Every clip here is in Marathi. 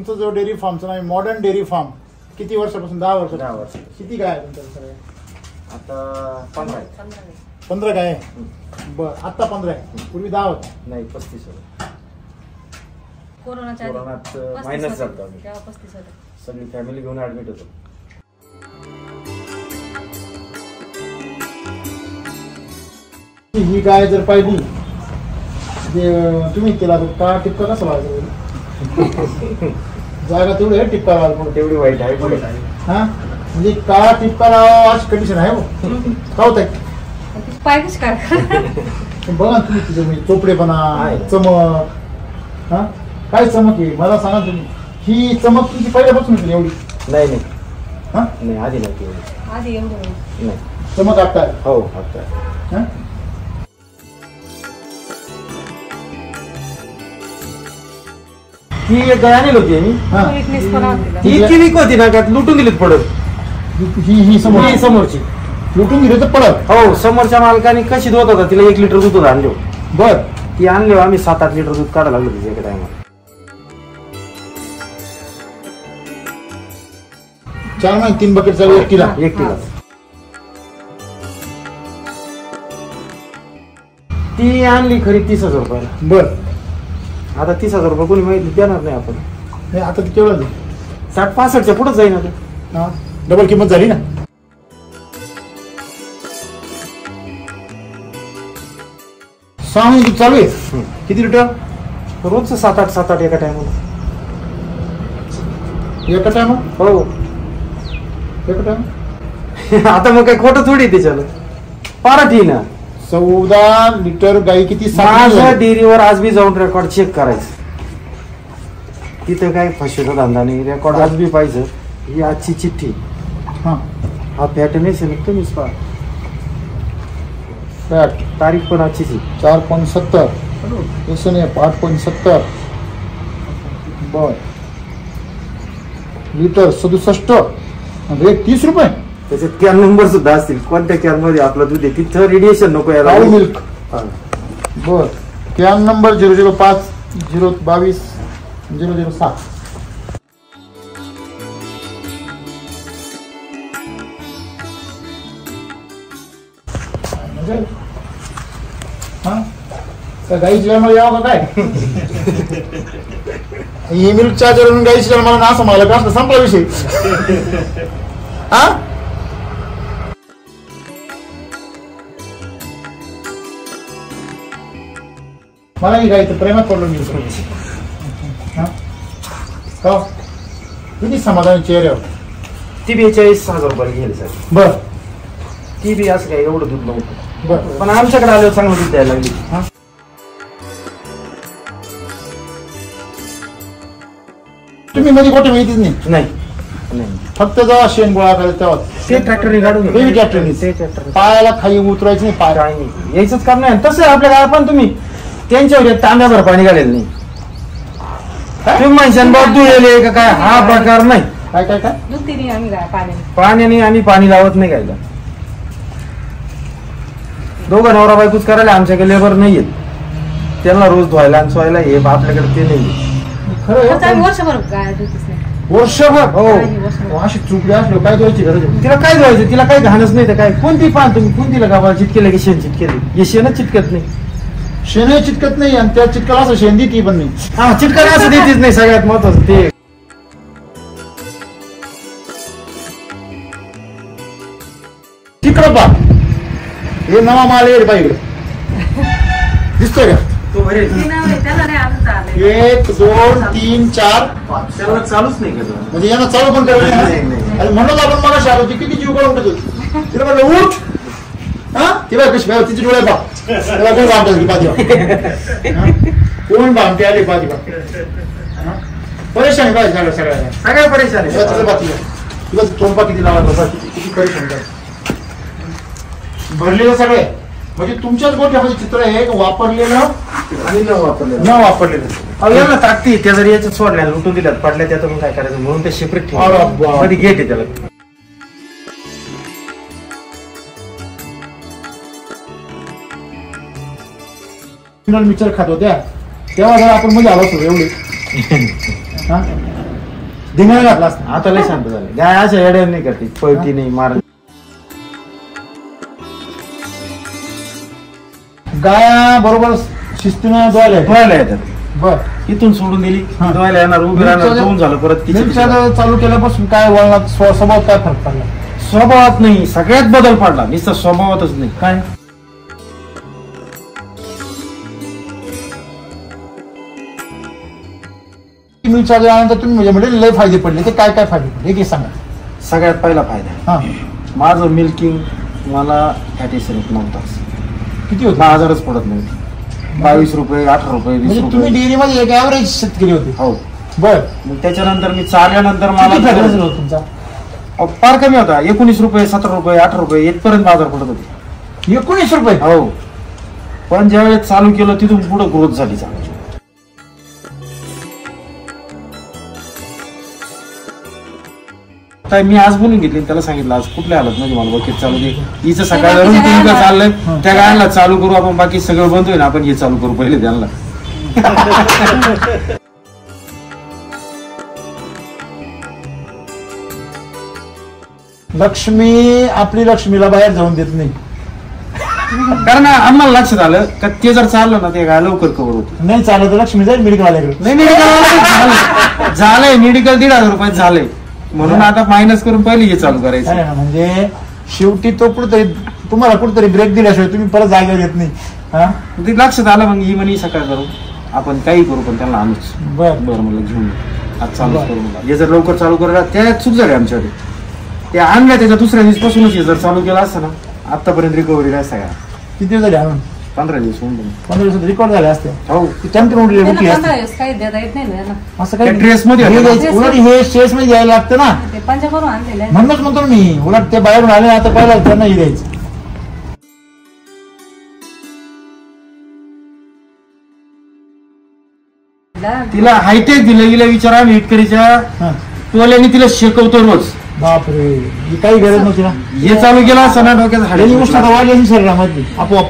तुमचं जो डेअरी फार्मचं नाव मॉडर्न डेअरी फार्म किती वर्षापासून? 10 वर्ष. 10 वर्ष. किती गाय आहे तुमच्याकडे? आता 15 आहे. 15 गाय आहे. बरं, आता 15 आहे. पूर्वी 10 होते. नाही 35 होते. कोरोनात मायनस झालं आम्ही. 35 होते. सगळी फॅमिली घेऊन ऍडमिट होतो. ही गाय जर पाहिली तुम्ही तिला का टिपका कसा लावायचा? जागा तेवढी आहे टिपका लावायला, तेवढी वाईट आहे पुढे. हा म्हणजे का टिपका लावा अशी कंडिशन आहे. का होत आहे पाहिजेच काय बघा ना तुम्ही तिचं म्हणजे चोपडेपणा, चमक. हा काय चमक आहे मला सांगा तुम्ही. ही चमक तुमची पहिल्यापासून होती एवढी? नाही नाही. हा नाही आधी नव्हती एवढी. आधी एवढं नाही चमक आता आहे. हो आता. हा ही एक गाय आणली होती मी. हा weakness पण होती. ही इतकी वीक होती ना का लुटून दिलीत पडत. ही समोर ही समोरची. लुटून दिली तर पडत. हो समोरच्या मालकाने कशी दूध होता तिला 1 लिटर दूध आणले. बर ती आणले आम्ही 7-8 लिटर दूध काढायला लागलो तिच्या एका टायमाला. 4 महिने 3 बकेट चालू एकटीला. ती आणली खरी 30,000 रुपयाला. बर आता 30,000 रुपये कोणी माहिती देणार नाही आपण. नाही आता ते केवढं झालं? 60-65च्या पुढेच जाईन आता. हा डबल किंमत झाली ना. सहा महिने दूध चालू आहे. किती लिटर? रोजचं 7-8 एका टायमाला. एका टायमा? हो. एका टायमा आता मग काय खोटं थोडी त्याच्याला. पाराठी ना. 14 लिटर गाई किती? माझ्या डेअरीवर आज बी जाऊन रेकॉर्ड चेक करायचं. तिथं काय फसवेचा धंदा नाही. रेकॉर्ड आज बी पाहिजे. ही आजची चिठ्ठी. हा फॅट नाही तुम्हीच पहा. फॅट तारीख पण आजचीच 4.70. SNF 8.70. बर लिटर 67. रेट 30 रुपये. त्याच्यात कॅन नंबर सुद्धा असतील. कोणत्या कॅन मध्ये आपलं दूध आहे तिथं रेडिएशन नको यायला. राऊ मिल्क. बर कॅन नंबर 005 022 007. हा गाईची जन्माला यावं का काय? ही मिल्क चार्जर गाईची जन्माला ना असं मला का संपला विषय. हा मला ही गाईचं प्रेमात पडलो मी. का किती समाधान चेहऱ्यावर. ती 42,000 रुपये गेली सर. बर ती बी असं काय एवढं दूध नव्हतं. बर पण आमच्याकडे आल्यावर चांगलं दूध द्यायला लागली. तुम्ही मध्ये कुठे माहितीच नाही. नाही फक्त जेव्हा शेण गोळा करायचं तेव्हा ते ट्रॅक्टरने काढून ते ट्रॅक्टरने पायाला खाली उतरायचं नाही. पाय काय नाही यायचंच काम नाही. तसं आपल्या गावात पण तुम्ही त्यांच्यावर एक तांब्याभर पाणी घालेलं नाही. तुम्ही म्हणशान बाबा धुळेले का काय हा प्रकार नाही. काय काय काय दूध तिने आम्ही पाण्याने आम्ही पाणी लावत नाही गायला. दोघं नवरा बायकोच करायला आमच्याकडे लेबर नाहीयेत. त्यांना रोज धुवायला आणि सोयला हे आपल्याकडे ते नाही. खरं वर्षभर काय दूधच नाही. वर्षभर हो अशी चुकली असलो काय द्यायची गरज आहे? तिला काय धुवायचं तिला काय घाणच नाही. तर काय कोणती पान तुम्ही कोणतीला गावाला चिटकेलं की शेण चिटकेले. हे शेणच चिटकत नाही. शेण चिटकत नाही आणि त्या चिटकाला असं शेण देते पण नाही. हा चिटकायला असं देतीच नाही. सगळ्यात महत्वाचं ते तिकडं पा हे नवा माल येईल पाहिजे. दिसतोय का? तो भरेल. 1 2 3 4 त्याला चालूच नाही केलं. म्हणजे यांना चालू पण करायचं नाही. आणि म्हणून आपण मला शाळा होती किती जीव काढून टाकतो. तिला म्हणलं उठ. हा ती बाय कशी तिची डोळे बा त्याला कोण बांधतात की पाठी कोण बांधते आले पाठी बा. परेशानी पाहिजे सगळ्या परेशान आहे. तिचं बाकी तुला तोंडपा किती लावायला किती परेशान भरलेलं सगळे. म्हणजे तुमच्याच गोठ्यामध्ये चित्र आहे वापरलेलं आणि न वापरलेलं. यांना ताकती त्या जरी याच्यात सोडल्या लुटून दिल्यात पडल्या त्यात मग काय करायचं म्हणून ते सेपरेट ठेवलं. कधी गेट आहे त्याला. मिक्सर खात होत्या तेव्हा जर आपण मध्ये आलो असतो एवढे धिंगाणा घातला असता. आता लय शांत झाले. गाय अशा येड्या नाही करते, पळती नाही, मार. गाया बरोबर शिस्तीनं धुवायला येतात. धुवायला येतात. बर इथून सोडून दिली, हा. धुवायला येणार, उभी राहणार, धुवून झालं परत तिच्या मिल्क चार्जर चालू केल्यापासून काय वळणात स्वभावात काय फरक पडला? स्वभावात नाही, सगळ्यात बदल पडला, नुसतं स्वभावातच नाही. काय मिल्क चार्जर आल्यानंतर तुम्ही म्हणजे लय फायदे पडले, ते काय काय फायदे पडले हे सांगा. सगळ्यात पहिला फायदा हा माझं मिल्किंग मला फॅटीसरीत नव्हताच. किती होतं? 10,000च पडत नव्हते. 22 रुपये, 18 रुपये, 20 म्हणजे तुम्ही रुपये. डेअरी मध्ये एक ऍव्हरेज शेतकरी होते. हो. बर मग त्याच्यानंतर मी चालल्यानंतर किती फॅट मला होता तुमचा? फार कमी होता. 19 रुपये, 17 रुपये, 18 रुपये इथपर्यंत बाजार पडत होते. 19 रुपये? हो. पण ज्यावेळेस चालू केलं तिथून पुढे ग्रोथ झाली चांगली. काय मी आज बोलून घेतली, त्याला सांगितलं आज कुठल्या हालत मध्ये मला बकेट चालू दे. हिचं सकाळी रुटीन चाललंय, त्या गायला चालू करू आपण, बाकी सगळं बंद होईल, आपण हे चालू करू पहिले त्यांना. लक्ष्मी आपली लक्ष्मीला बाहेर जाऊन देत नाही. कारण आम्हाला लक्षात आलं का ते जर चाललं ना ते गाय लवकर कव्हर होते. नाही चालत तर लक्ष्मी जाईल मेडिकल वाल्याकडे. नाही, मेडिकल झालंय, मेडिकल 1,500 रुपयात झालंय, म्हणून आता मायनस करून पहिले हे चालू करायचं. आहे ना, म्हणजे शेवटी तो कुठेतरी तुम्हाला कुठेतरी ब्रेक दिल्याशिवाय तुम्ही परत जागेवर येत नाही. हा ते लक्षात आलं. मग ही म्हणे सकाळ करू आपण काही करू पण त्यांना आणूच. बर बरं म्हणलं घेऊन आज चालू करू मला. हे जर लवकर चालू करायला त्या चूक झाली आमच्याकडे. ते आणल्या त्याच्या दुसऱ्या दिवसपासूनच हे जर चालू केलं असतं ना आतापर्यंत रिकव्हरी नाही सगळ्या. किती दिवस झाले आणून? 15 दिवस होऊन गेले. 15 दिवसात रेकॉर्ड झाले असते. हो. त्यांना उठले त्यांना उठली 15 असते. दिवस काही देता येत नाही ना यांना. असं त्या काही ड्रेस मध्ये हे होतं ना. द्यायचं. उलट हे स्ट्रेस मध्ये द्यायला लागतं ना. ते पंजाबवरून आणलेलं आहे. म्हणूनच म्हणतो ना मी, उलट ते बाहेरून आले आता पहिला त्यांना हे द्यायचं. तिला हायटेक दिलं, गेल्या विचारा हिटकरीच्या हा. टोल्याने तिला शेकवतो रोज. बापरे, ही काही गरज नव्हती ना. हे चालू केलं असं ना डोक्यात त्यांनी हाडे उष्णता वाढली असेल शरीरामध्ये आपोआप.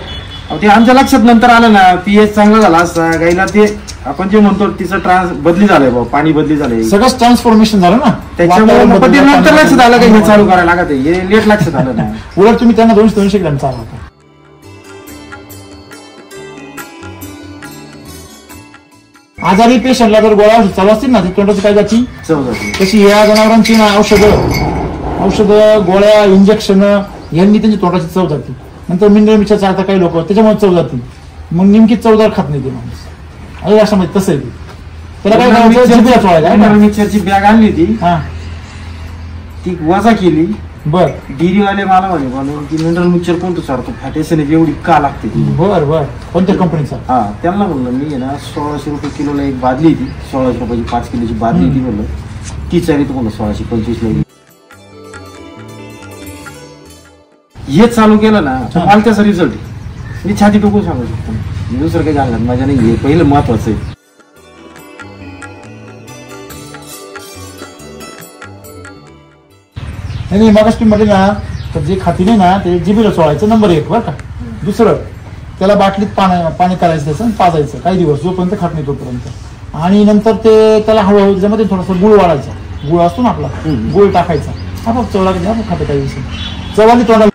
ते आमच्या लक्षात नंतर आलं ना पीएच चांगला झाला असता गाईला. ते आपण जे म्हणतो तिचं बदली झालंय बाबा, पाणी बदली झालंय, सगळंच ट्रान्सफॉर्मेशन झालं ना. त्याच्यामुळे वातावरण मग ते बदललं, नंतर पाणी लक्षात आलं का हे बदललं. चालू करायला लागत आहे. हे लेट लक्षात आलं ना. उलट तुम्ही त्यांना 200 ग्रॅम चालू होता. आजारी पेशंटला जर गोळ्या औषध चालू असतील ना ती तोंडाची काय जाती चव जाते. तशी या जनावरांची ना औषधं गोळ्या इंजेक्शन यांनी त्यांची तोंडाची चव जाते. नंतर मिनरल मिक्सर चालता काही लोक त्याच्यामुळे चव जाते. मग नेमकी चवदार खात नाही ते माणूस. आणि राष्ट्रामध्ये तसं आहे ते. त्याला काय करायचं, जिभेला चोळायचं आहे ना. मिक्सरची बॅग आणली ती हा ती वजा केली. बर डेअरीवाले मला म्हणे म्हणून की मिनरल मिक्सर कोणतं सारखं फॅटेशन एवढी का लागते ती. बर बर कोणत्या कंपनीचा? हा त्यांना म्हणलं मी आहे ना 1600 रुपये किलोला एक बादली ती 1600 रुपयाची 5 किलोची बादली ती म्हणलं ती चारी तुम्हाला 1625 ला. हे चालू केलं ना मला त्याचा रिझल्ट मी छाती टोकून सांगू शकतो. दुसरं काही सांगत माझ्या नाही. हे पहिलं महत्वाचं आहे. नाही मग तुम्ही म्हटले ना तर जे खाती नाही ना ते जिभेला चोळायचं नंबर 1 बरं का. दुसरं त्याला बाटलीत पाणी करायचं त्याचं पाजायचं काही दिवस जोपर्यंत खात नाही तोपर्यंत. आणि नंतर ते त्याला हळूहळू त्याच्यामध्ये थोडासा गुळ वाढायचा. गुळ असतो ना आपला गुळ टाकायचा. आपण चवळा आपण खातं काही दिवस चवळाली तोंडाला.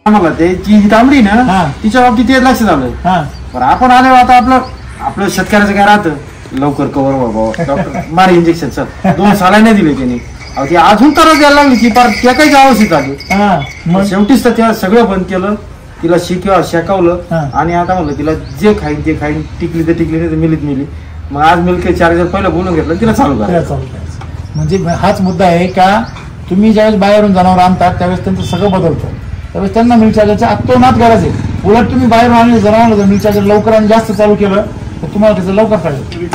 आम्हाला ते जी तांबडी हा. ना तिच्या बाबतीत ते लक्षात आलं. हा पण आपण आले आता आपलं शेतकऱ्याचं काय राहतं लवकर कवर बाबा डॉक्टर मार इंजेक्शन सर 2 सालाने दिले त्याने. ती अजून तर द्यायला लागली ती पार त्या काही अवस्थेत आली. हा मग शेवटीच तर त्या सगळं बंद केलं. तिला शेकावलं हा. आणि आता म्हणलं तिला जे खाईन ते खाईन. टिकली तर टिकली नाही तर मिली. मग आज मिल्क चार्जर पहिलं बोलून घेतलं तिला चालू त्याला करायचं. चालू करायचं. म्हणजे हाच मुद्दा आहे का तुम्ही ज्यावेळेस बाहेरून जनावर आणतात त्यावेळेस त्यांचं सगळं बदलतं. त्यावेळेस त्यांना मिल्क चार्जरच्या अतोनात गरज आहे. उलट तुम्ही बाहेरून आणले जनावर मिल्क चार्जर लवकर आणि जास्त चालू केलं तर तुम्हाला त्याचं लवकर कळेल.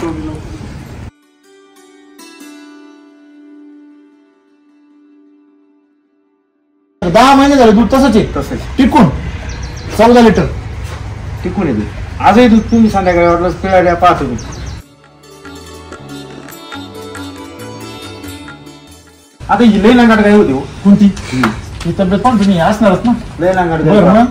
10 महिने झाले दूध तसंच आहे तसंच टिकून 14 लिटर टिकून येते. आजही दूध तुम्ही संध्याकाळी वाटलं पिळाड्या पाहतो मी. आता ही लई नांगाट गाय होती हो. कोणती ही तब्येत पण तुम्ही असणारच ना. लय नांगाट बरं गाय ना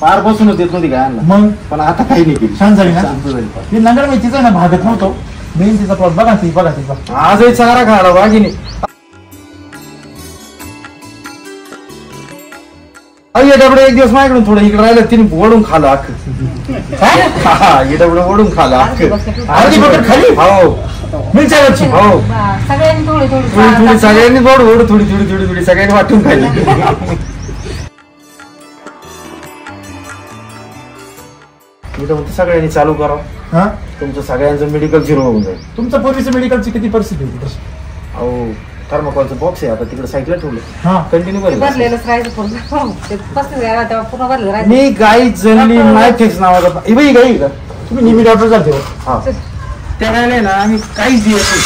फार बसूनच देत नव्हती गायांना, मग पण आता काही नाही केली. शांत झाली ना. शांत झाली. ती नगर मी तिचा ना भागत नव्हतो. मेन तिचा प्लॉट बघा ती बघा ती बघा. आजही चारा खायला वाघिणी. येडबडं एक दिवस माझ्याकडून थोडं इकडे राहिलं, तिने ओढून खाल्लं अख्खं. येडबडं ओढून खाल्लं अख्खं. अर्धी बकेट खाली. हो मिरच्यावरची. हो सगळ्यांनी थोडी थोडी थोडी थोडी सगळ्यांनी ओढ थोडी थोडी थोडी थोडी सगळ्यांनी वाटून खाल्ली. मी तर म्हणतो सगळ्यांनी चालू करावं. हा तुमचं सगळ्यांचं मेडिकल झिरो होऊन जाईल. तुमचं पूर्वीचं मेडिकलची किती परिस्थिती होती तशी? अहो थर्माकोलचं बॉक्स आहे आता तिकडे साईडला ठेवलं. हा कंटिन्यू भरलेलंच राहायचं पूर्ण. हो, ते 35,000 तेव्हा पूर्ण भरलेलं राहायचं. मी गाई जनली मायथेक्स नावाचा ही बाई गाई का तुम्ही नेहमी डॉक्टर जाते हो. हा त्या गायला ना आम्ही काहीच दिलं नाही.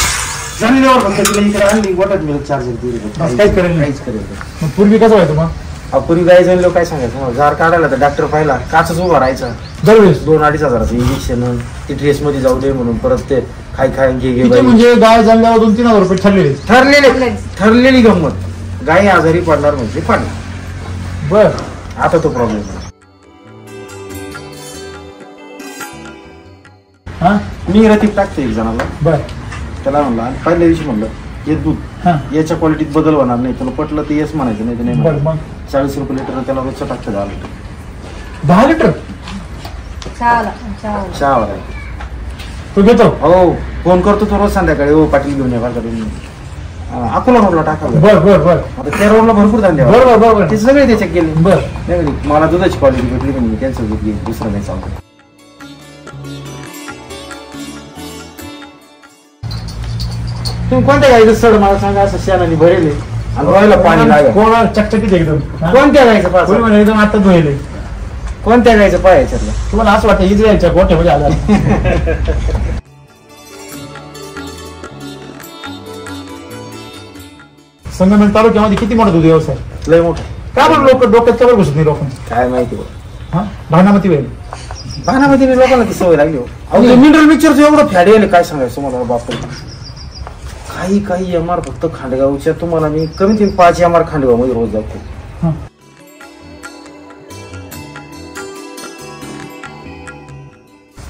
जमिनीवर फक्त तिला इकडे आणली गोट्यात मिळत चार्जर दिली. काहीच करेल नाही. काहीच करेल नाही. मग पूर्वी कसं व्हायचं मग? अहो, पूर्वी गाई जनलो काय सांगायचं जार काढायला तर डॉक्टर पाहिला काचच उभा राहायचा. दरवेळेस 2-2.5 हजाराचं इंजेक्शन ती ड्रेस मध्ये जाऊ दे म्हणून परत ते खाय घे किती बाई. म्हणजे गाय जणल्यावर 2-3 हजार रुपये ठरलेले. ठरलेली गंमत. गाई आजारी पडणार म्हणजे पडणार. बर आता तो प्रॉब्लेम हा मी रतीप टाकते एक जणाला. बर त्याला म्हणलं आणि पहिल्या दिवशी म्हणलं हे दूध हा याच्या क्वालिटीत बदल होणार नाही. तुला पटलं तर येस म्हणायचं नाही तर नाही बर म्हणायचं. मग 40 रुपये लिटर त्याला रोजचं टाकतं 10 लिटर चहाला चहावर आहे. तो घेतो. हो फोन करतो तो रोज संध्याकाळी. हो पाटील घेऊन या बरं अकोला रोडला टाकावं. बर बर बर आता त्या रोडला भरपूर धंदे बर बर बर बर ते सगळे त्याच्यात गेले. बर नाही म्हणे, मला दुधाची क्वालिटी भेटली म्हणजे त्यांचं दूध घेईन दुसरं नाही चालतं. तुम्ही कोणत्या गाईचं सड मला सांगा असं शेणाने भरेले आणि रोयला पाणी लागेल. कोणा चकचकीत एकदम. हा? कोणत्या गाईचं पाय? कोणी म्हणे एकदम आता धुयले. कोणत्या गाईचं पाय याच्यातलं? तुम्हाला असं वाटतं इजरायलच्या गोठ्यामध्ये आला. संगमेश्वर तालुक्यामध्ये किती मोठा दूध व्यवसाय? लय मोठं. का बरं लोक डोक्यात कवर घुसत नाही लोकांना? काय माहिती बघ. हा भावनामती वेळ पानामध्ये लोकांना ती सवय लागली. मिनरल मिक्सरचं एवढं फॅड येईल काय सांगायचं तुम्हाला बाप. काही एमआर फक्त खांडेगावच्या तुम्हाला मी कमीत कमी 5 एमआर खांडेगाव मध्ये रोज जातो.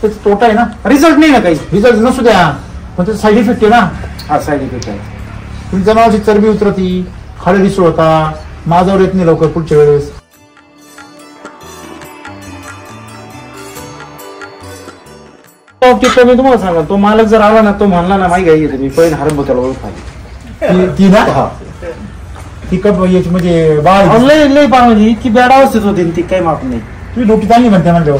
त्याचा तोटा आहे ना. रिझल्ट नाही ना काही. रिझल्ट नसू द्या पण त्याचा साईड इफेक्ट आहे ना. हा साईड इफेक्ट आहे. तुमची जनावरची चरबी उतरती, हाडे रिसू होता, माझ्यावर येत नाही लवकर पुढच्या वेळेस. मी तुम्हाला सांगा तो मालक जर आला ना तो म्हणला ना माही गाई मी पहिली हरंबो त्याला ओळख पाहिजे. ती ना ती कप याची म्हणजे बाळ लय पार म्हणजे इतकी बॅड अवस्थेत होती ती काही माफ नाही. तुम्ही डोकी चांगली म्हणते म्हणल्यावर.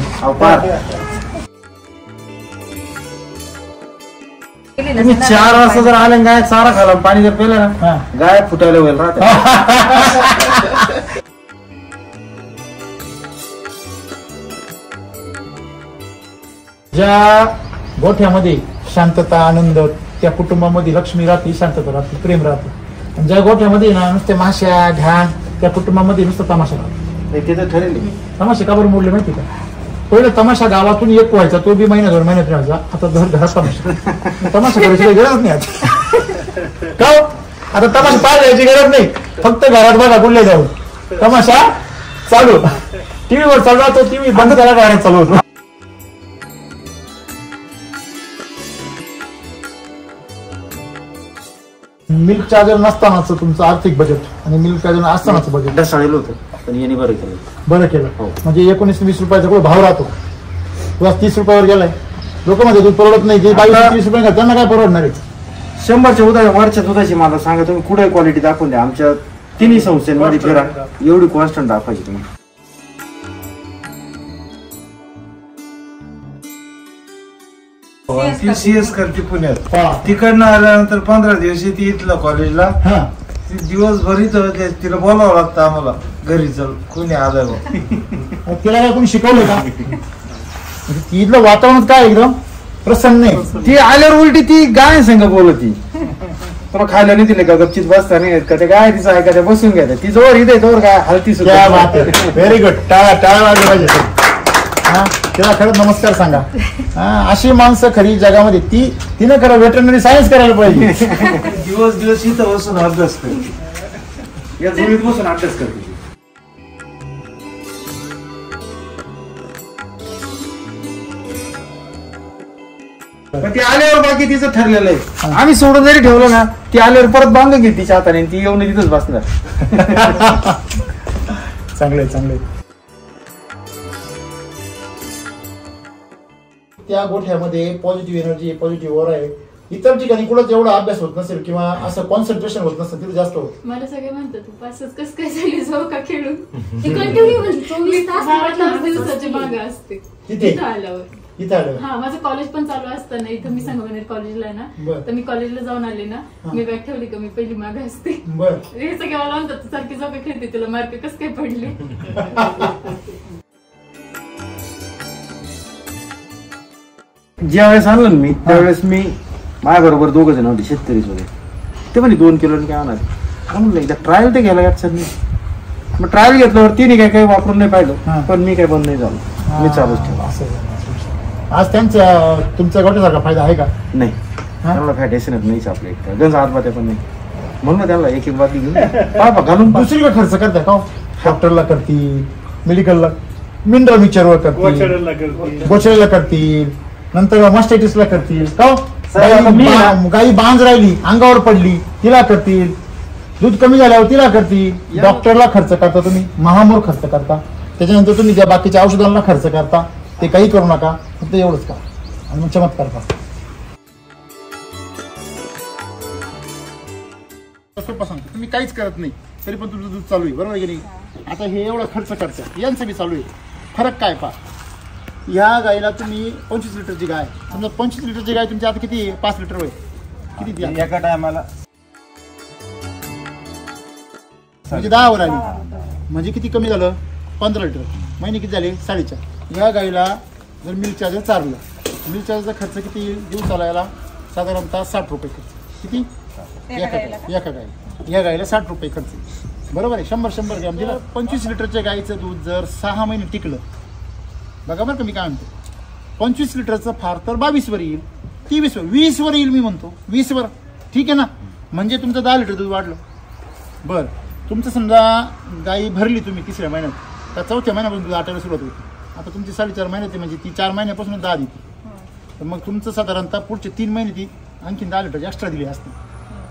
तुम्ही 4 वाजता जर आले गाय चारा खाला पाणी जर पेलं ना हा. गाय फुटायला होईल राहते. ज्या गोठ्यामध्ये शांतता आनंद, त्या कुटुंबामध्ये लक्ष्मी राहते, शांतता राहते, प्रेम राहते. आणि ज्या गोठ्यामध्ये ना नुसते माश्या घाण, त्या कुटुंबामध्ये नुसतं तमाशा राहतो. ते तर ठरेल. तमाशा का बरं मोडले माहिती का? पहिलं तमाशा गावातून एक व्हायचा तो बी महिना 2 महिन्यात राहायचा. आता घरात तमाशा करायची गरज नाही आता. का आता तमाशा पाहायला यायची गरज नाही. फक्त घरात बघा कुठले जाऊ तमाशा चालू. टीव्हीवर चालू राहतो, टीव्ही बंद झाला गाड्यात चालू होतो. मिल्क चार्जर नसतानाच तुमचं आर्थिक बजेट आणि मिल्क चार्जर असतानाच बजेट ढसाळलेलं होतं पण यांनी बरं केलं. बरं केलं. हो. म्हणजे 19-20 रुपयाचा कुठे भाव राहतो, तुला 30 रुपयावर गेलाय. लोक म्हणजे दूध परवडत नाही, जे 22-30 रुपये त्यांना काय परवडणार आहे? 100च्या वरच्या दुधाची मला सांगा तुम्ही कुठे क्वालिटी दाखवून द्या. आमच्या 3 संस्थांमध्ये फिरा एवढी कॉन्स्टंट दाखवायची तुम्ही. ती CS करते पुण्यात. हा. तिकडनं आल्यानंतर 15 दिवस ती इथलं कॉलेजला. हा. ती दिवसभर इथं तिला बोलावं लागतं आम्हाला घरी चल कोणी आलं बा. तिला काय कोणी शिकवलं का? म्हणजे इथलं वातावरण काय एकदम प्रसन्न आहे. ती आल्यावर उलटी ती गाय संग बोलती. तुला खायला नाही दिले का गपचित बसता नाही का ते गाय तिचं ऐकायचं बसून घ्यायचं ती जोर इथे जोर काय हलती क्या बात सुद्धा. आहे. Very good. टाळा वाजले पाहिजे. हा, तिला खरंच नमस्कार सांगा. हा, अशी माणसं खरी जगामध्ये तिने खरं वेटरनरी सायन्स करायला पाहिजे. दिवस इथं बसून अभ्यास करते. या जोडीत बसून अभ्यास करते. पण ती आल्यावर बाकी तिचं ठरलेलं आहे. आम्ही सोडून जरी ठेवलं ना, ती आल्यावर परत बांग घेत तिच्या हाताने, ती येऊन तिथंच बसणार. चांगले. त्या गोठ्यामध्ये पॉझिटिव्ह एनर्जी, पॉझिटिव्ह ओरा आहे. इतर ठिकाणी कुणाचा एवढा अभ्यास होत नसेल किंवा असं कॉन्सन्ट्रेशन होत नसेल, तिथे जास्त होत. मला सगळे म्हणतात तू पासच कस काय झाली जाऊ का खेळून. ते कंटिन्यू म्हणजे 24 तास दिवसाची मागे असते इथं आल्यावर. हा, माझं कॉलेज पण चालू असताना इथं मी संगमनेर कॉलेजला आहे ना, तर मी कॉलेजला जाऊन आले ना, मी बॅग ठेवली का मी पहिली मागे असते. हे सगळे मला म्हणतात सारखी जाऊ का खेळते, तुला मार्क कस काय पडले. ज्या वेळेस आणलं ना मी, त्यावेळेस मी माझ्या बरोबर 2 जण होते, शेतकरीच होते. ते म्हणजे 2 किलो काय आणणार, आणून एकदा ट्रायल ते घ्यायला यात मी. मग ट्रायल घेतल्यावर तिने काही वापरून नाही पाहिलं, पण मी काही बंद नाही झालो, मी चालूच ठेवलं. आज तुमच्या गोठ्यासारखा फायदा आहे का? नाही, त्यांना फॅट एसिड नाहीच आपल्या इकडे, गंज हातभात्या पण नाही, म्हणून त्यांना एक बाटली घेऊन पापा घालून दुसरीला खर्च करताय का? डॉक्टरला करतील, मेडिकलला, मिनरल मिक्सरवर करतील, गोचरेला करतील, नंतर मास्टायटिसला करतील का? गाई बांज राहिली, अंगावर पडली, तिला करतील, दूध कमी झाल्यावर तिला करतील. डॉक्टरला खर्च करता तुम्ही, महामोर खर्च करता, त्याच्यानंतर तुम्ही ज्या बाकीच्या औषधांना खर्च करता, ते काही करू नका, फक्त एवढंच करा आणि मग चमत्कार करा. सोपं सांगतो, तुम्ही काहीच करत नाही तरी पण तुमचं दूध चालू आहे, बरोबर आहे की नाही? आता हे एवढं खर्च करता, यांचं बी चालू आहे. फरक काय पहा, ह्या गायला तुम्ही 25 लिटरची गाय, समजा 25 लिटरची गाय तुमची आता किती आहे? 5 लिटर होईल. किती ती एका टायमाला म्हणजे 10 वर आली, म्हणजे किती कमी झालं? 15 लिटर. महिने किती झाले? 4.5. या गायीला जर मिल्क चार्जर चारलं, मिल्क चार्जरचा खर्च किती येईल? दिवसाला याला साधारणतः 60 रुपये खर्च. किती? एका गायला. या गायीला 60 रुपये खर्च, बरोबर आहे. 100 ग्रॅम दिलं. 25 लिटरच्या गायीचं दूध जर 6 महिने टिकलं, बघा बरं का मी काय म्हणतो, 25 लिटरचं फार तर 22 वर येईल, 23 वर, 20 वर येईल. मी म्हणतो 20 वर, ठीक आहे ना? म्हणजे तुमचं 10 लिटर दूध वाढलं. बरं, तुमचं समजा गाई भरली तुम्ही 3ऱ्या महिन्यात, तर 4थ्या महिन्यापासून दूध आटायला सुरुवात होती. आता तुमची 4.5 महिन्याची, म्हणजे ती 4 महिन्यापासून 10 देते. तर मग तुमचं साधारणतः पुढचे 3 महिने ती आणखीन 10 लिटर एक्स्ट्रा दिली असते.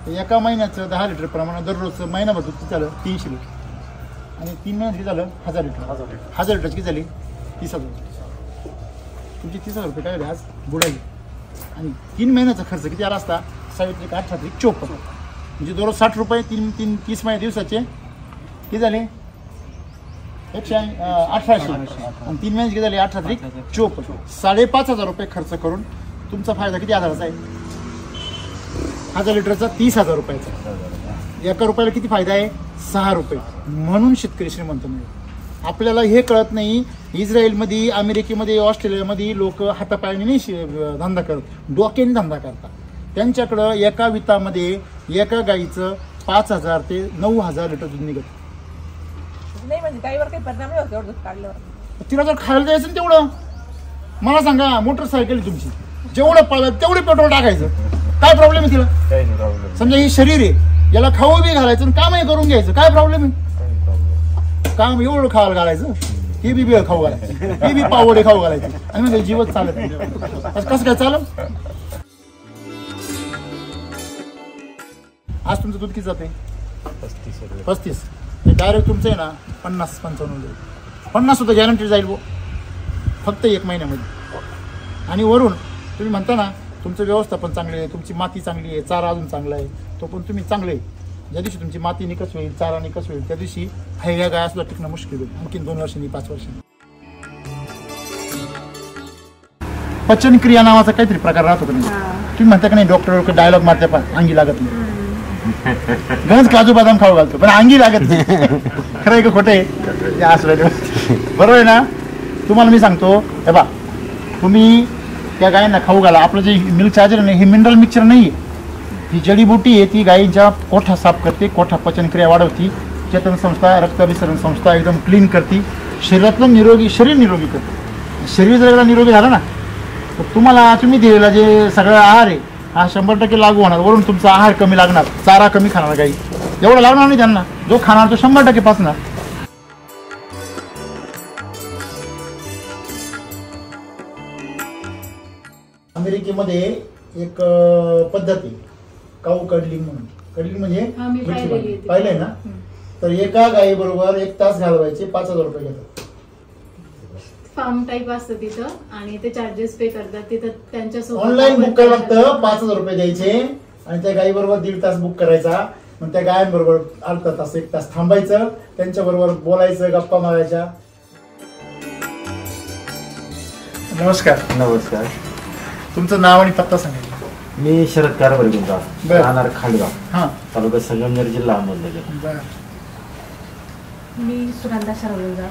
तर एका महिन्याचं 10 लिटर प्रमाणे दररोजचं महिनाभर दूध किती झालं? 300 लिटर. आणि 3 महिन्यात किती झालं? 1000 लिटर. 1000 लिटरची किती झाली? 30,000. तुमची 30,000 रुपये काय झाले आज? बुडाली. आणि 3 महिन्याचा खर्च किती आला असता? 7 8 54. म्हणजे दररोज 60 रुपये, 30 महिने दिवसाचे किती झाले? 118. आणि 3 महिन्याचे किती झाले? 8 54. 5,500 रुपये खर्च करून तुमचा फायदा किती हजाराचा आहे? 1000 लिटरचा 30,000 रुपयाचा. एका रुपयाला किती फायदा आहे? 6 रुपये. म्हणून शेतकरी श्रीमंत मिळेल. आपल्याला हे कळत नाही. इस्रायलमध्ये, अमेरिकेमध्ये, ऑस्ट्रेलियामध्ये लोक हातापायाने नाही धंदा करत, डोक्याने धंदा करतात. त्यांच्याकडं एका वितामध्ये एका गाईचं 5,000 ते 9,000 लिटर दूध निघत नाही. म्हणजे गाईवर काही परिणाम नाही होत एवढं दूध काढल्यावर. तिला जर खायला द्यायचं ना तेवढं, मला सांगा, मोटरसायकल तुमची जेवढं पाहिलं तेवढे पेट्रोल टाकायचं, काय प्रॉब्लेम आहे तिला? समजा ही शरीर आहे, याला खाऊ बी घालायचं आणि कामही करून घ्यायचं, काय प्रॉब्लेम आहे? काम एवढं खायला घालायचं, हे बी बिळ खाऊ घालायचं, हे बी पावडे खाऊ घालायचे, आणि म्हणजे जीवच चालत नाही. कसं काय चाललं? आज तुमचं दूध किती जाते? 35. डायरेक्ट तुमचं आहे ना 50-55. 50 सुद्धा गॅरंटी जाईल वो, फक्त 1 महिन्यामध्ये. आणि वरून तुम्ही म्हणता ना तुमचं व्यवस्थापन चांगली आहे, तुमची माती चांगली आहे, चारा अजून चांगला आहे, तो पण तुम्ही चांगले आहे. ज्या दिवशी तुमची माती निकस होईल, चारा निकस होईल, त्या दिवशी ह्या गाया सुद्धा टिकणं मुश्किल होईल. आणखीन 2 वर्षांनी, 5 वर्षांनी. पचनक्रिया नावाचा काहीतरी प्रकार राहतो का नाही? तुम्ही म्हणता का नाही, डॉक्टर डायलॉग मारते पण अंगी लागत नाही. गंज काजू बदाम खाऊ घालतो पण अंगी लागत नाही. खरं आहे का खोटं आहे? बरोबर आहे ना? तुम्हाला मी सांगतो, हे बा, तुम्ही त्या गायांना खाऊ घाला. आपलं जे मिल्क चार्जर नाही, हे मिनरल मिक्सचर नाही आहे, ही जडीबुटी आहे. ती गायींच्या कोठा साफ करते, कोठा पचनक्रिया वाढवती, चेतन संस्था, रक्तभिसरण संस्था एकदम क्लीन करते, शरीरातलं निरोगी शरीर निरोगी करते. शरीर जर एकदा निरोगी झालं ना, तर तुम्ही दिलेला जे सगळं आहार आहे हा 100% लागू होणार. वरून तुमचा आहार कमी लागणार, चारा कमी खाणार, गाई एवढं लागणार नाही त्यांना. जो खाणार तो 100% पाचणार. शेतीमध्ये एक पद्धत आहे काऊ कडलिंग म्हणून. कडलिंग म्हणजे मी पाहिलेली आहे. पाहिलंय ना. तर एका गाई बरोबर 1 तास घालवायचे 5,000 रुपये घेतात. फार्म टाईप असतं तिथं आणि ते चार्जेस पे करतात तिथं त्यांच्यासोबत. ऑनलाईन बुक करावं लागतं. 5,000 रुपये द्यायचे आणि त्या गाई बरोबर 1.5 तास बुक करायचा. मग त्या गायांबरोबर अर्धा तास 1 तास थांबायचं, त्यांच्या बरोबर बोलायचं, गप्पा मारायच्या. नमस्कार. नमस्कार. तुमचं नाव आणि पत्ता सांगायचं. मी शरद कारभारी गुंजा, बरं. राहणार खांडगाव, हा तालुका संगमनेर, जिल्हा अहमदनगर. बरं. मी सुनंदा शरवंजा,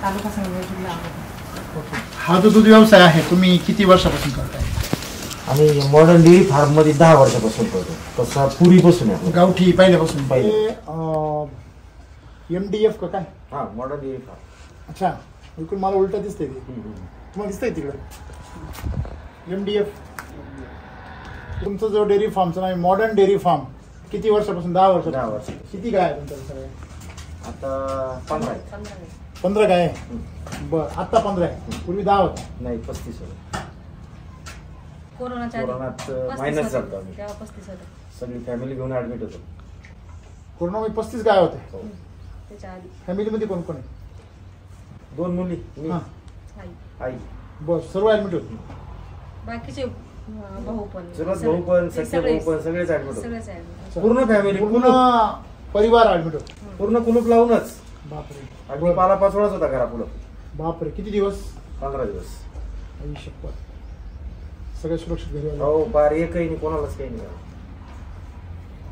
तालुका संगमनेर, जिल्हा अहमदनगर. हा जो दूध व्यवसाय आहे तुम्ही किती वर्षापासून करताय? आम्ही मॉडर्न डेअरी फार्म मध्ये 10 वर्षापासून करतो. तसा पूर्वीपासून आहे. गावठी पहिल्यापासून. पहिले. MDF का काय? हा, मॉडर्न डेअरी फार्म. अच्छा, बिलकुल मला उलट दिसतंय ते. तुम्हाला दिसतंय तिकडे MDF. तुमचं जो डेअरी फार्मचं नाव आहे मॉडर्न डेअरी फार्म. किती वर्षापासून? 10 वर्ष. 10 वर्ष. किती गाय आहे तुमच्या सगळ्या? आता 15 आहे. 15 गाय आहे. बरं, आता 15 आहे. पूर्वी 10 होता. नाही, 35 होतं. कोरोनाच्या आधी कोरोनात 35 मायनस होते. झालं आम्ही. तेव्हा 35 होते. सगळी फॅमिली घेऊन ऍडमिट होतो. कोरोनामध्ये 35 गाय होते. हो. त्याच्या आधी फॅमिलीमध्ये कोण कोण आहे? 2 मुली, मी, हा. आई. आई. बरं, सर्व ऍडमिट होते. बाकीचे भाऊ पण चुलत भाऊ पण, सख्खे भाऊ पण सगळेच ऍडमिट होतो. सगळेच आहे. पूर्ण फॅमिली, पूर्ण परिवार ऍडमिट होते. पूर्ण कुलूप लावूनच. बापरे. अगदी पाला पाचोळाच होता घरा पुढं. बापरे, किती दिवस? 15 दिवस. आई शपथ. सगळे सुरक्षित घरी आले. हो, पार एकही नाही, कोणालाच काही नाही.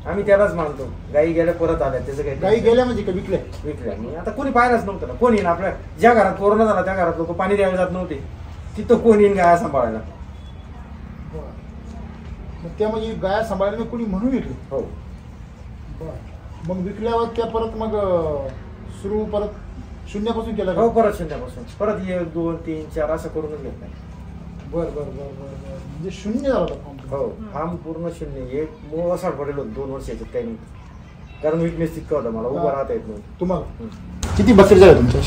आम्ही त्यालाच मानतो. गाई गेल्या परत आल्या, त्याचं काही गाई गेल्या म्हणजे का विकल्या? विकल्या नाही. आता कोणी पाहिलाच नव्हतं ना. कोण येईन आपल्या ज्या घरात कोरोना झाला त्या घरात लोक पाणी द्यायला जात नव्हते. तिथं कोण येईन गाया सांभाळायला? मग त्या म्हणजे गाया सांभाळायला कोणी म्हणून विकले? हो. मग विकल्यावर त्या परत मग सुरू परत शून्यापासून केलं का? हो, परत शून्यापासून. परत 1, 2, 3, 4 असं करूनच घेत नाही. बरं बरं बरं बरं बरं. म्हणजे शून्य झाला होता फॉर्म. हो, फार्म पूर्ण शून्य. एक मग असा पडेल होतं 2 वर्ष याच्यात काही नव्हतं. कारण विकनेस तितका होता, मला उभं राहता येत नव्हतं. तुम्हाला किती बकेट झाले तुमच्या?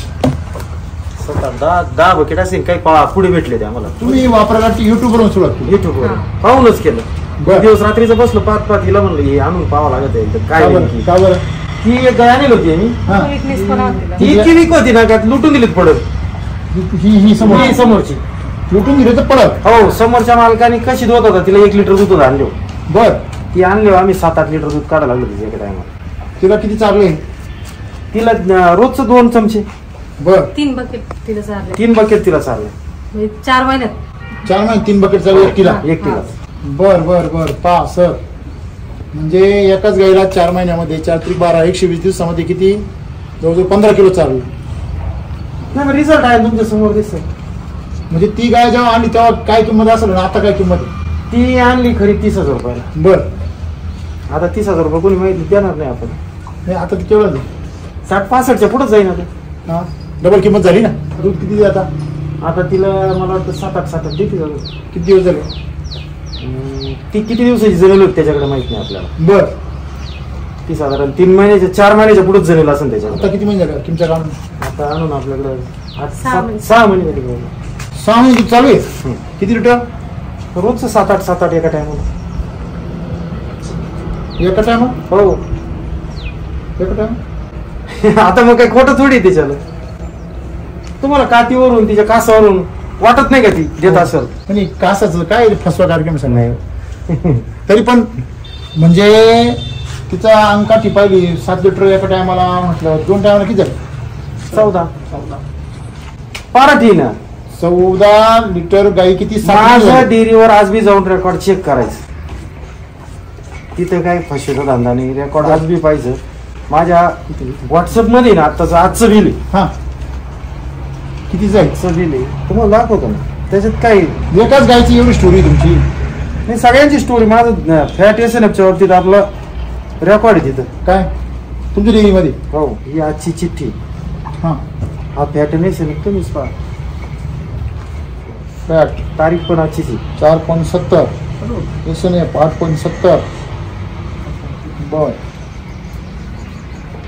10 बकेट असेल. काही पुढे भेटले ते आम्हाला. तुम्ही वापरायला युट्यूबवरून सुरुवात केली? युट्यूबवर पाहूनच केलं. बरं. दिवस रात्रीचं बसलो पाच हिला म्हणलं हे आणून पाहावं लागत आहे. तर काय का बरं? नेमकी? का बरं? ती एक गाय आणली होती आम्ही. हा. विकनेस पण होते. ती इतकी वीक होती ना, त्यात लुटून दिलीत पडत. ही समोर ही समोरची. लुटून दिले तर पडत. हो, समोरच्या मालकाने कशी दूध होता, तिला 1 लिटर दूध आणले. बर. ती आणले आम्ही 7-8 लिटर दूध काढायला लागलो तिच्या एका टायमाला. तिला किती चालले? तिला रोजचं 2 चमचे. बर. 3 बकेट तिला चालले. 3 बकेट तिला चालले. म्हणजे 4 महिन्यात 4 महिने 3 बकेट चालू एकटीला? एकटीला. बर बर बर. पहा सर, म्हणजे एकाच गाईला 4 महिन्यामध्ये 4 × 12 120 दिवसामध्ये किती? जवळजवळ 15 किलो चालू. नाही, रिझल्ट आहे तुमच्या समोर दिसतोय. म्हणजे ती गाय जेव्हा आणली तेव्हा काय किंमत असेल ना, आता काय किंमत आहे? ती आणली खरी 30,000 रुपयाला. बर. आता 30,000 रुपये कोणी माहिती देणार नाही आपण. नाही, आता ती केवढं झाली? 60-65च्या पुढे जाईन आता. हा, डबल किंमत झाली ना. दूध किती दे आता? आता तिला मला वाटतं 7-8 देते. किती दिवस झाले? ती किती दिवसाची जमेल होती त्याच्याकडे माहित नाही आपल्याला. बर. ती साधारण 3 महिन्याच्या 4 महिन्याच्या पुढेच जमेल असेल त्याच्याकडे. आता किती महिने झाले तुमच्या गावात? आता आणून आपल्याकडे 6 महिने. 6 महिने झाले. 6 महिने दूध चालू आहे. किती लिटर? रोजचं 7-8 एका टायमाला. एका टायमा? हो. एका टायमा? आता मग काही खोटं थोडी त्याच्याला. तुम्हाला कातीवरून तिच्या कासावरून वाटत नाही का ती देत असेल? आणि कासाचं काय फसवा कार्यक्रम सांगाय? तरी पण म्हणजे तिचा अंकाठी पाहिली 7 लिटर एका टायमाला म्हटलं 2 टायमाला किती झालं? 14 पाराठी ना. 14 लिटर गाई किती? 7 माझ्या डेअरीवर आज बी जाऊन रेकॉर्ड चेक करायचं. तिथं काय फसवेचा धंदा नाही. रेकॉर्ड आज बी पाहिजे. माझ्या व्हॉट्सअप मध्ये ना आजचं बिल आहे. हा, किती जाईल? आजचं बिल आहे, तुम्हाला दाखवतो ना. त्याच्यात काय एकाच गायची एवढी स्टोरी तुमची? नाही, सगळ्यांची स्टोरी. माझं फॅट SNFच्या वरती आपलं रेकॉर्ड आहे तिथं. काय तुमच्या डेअरीमध्ये? हो, ही आजची चिठ्ठी. हा, हा फॅट SNF तुम्हीच पहा. फॅट तारीख पण आजचीच आहे. 4.70. SNF 8.70. बर.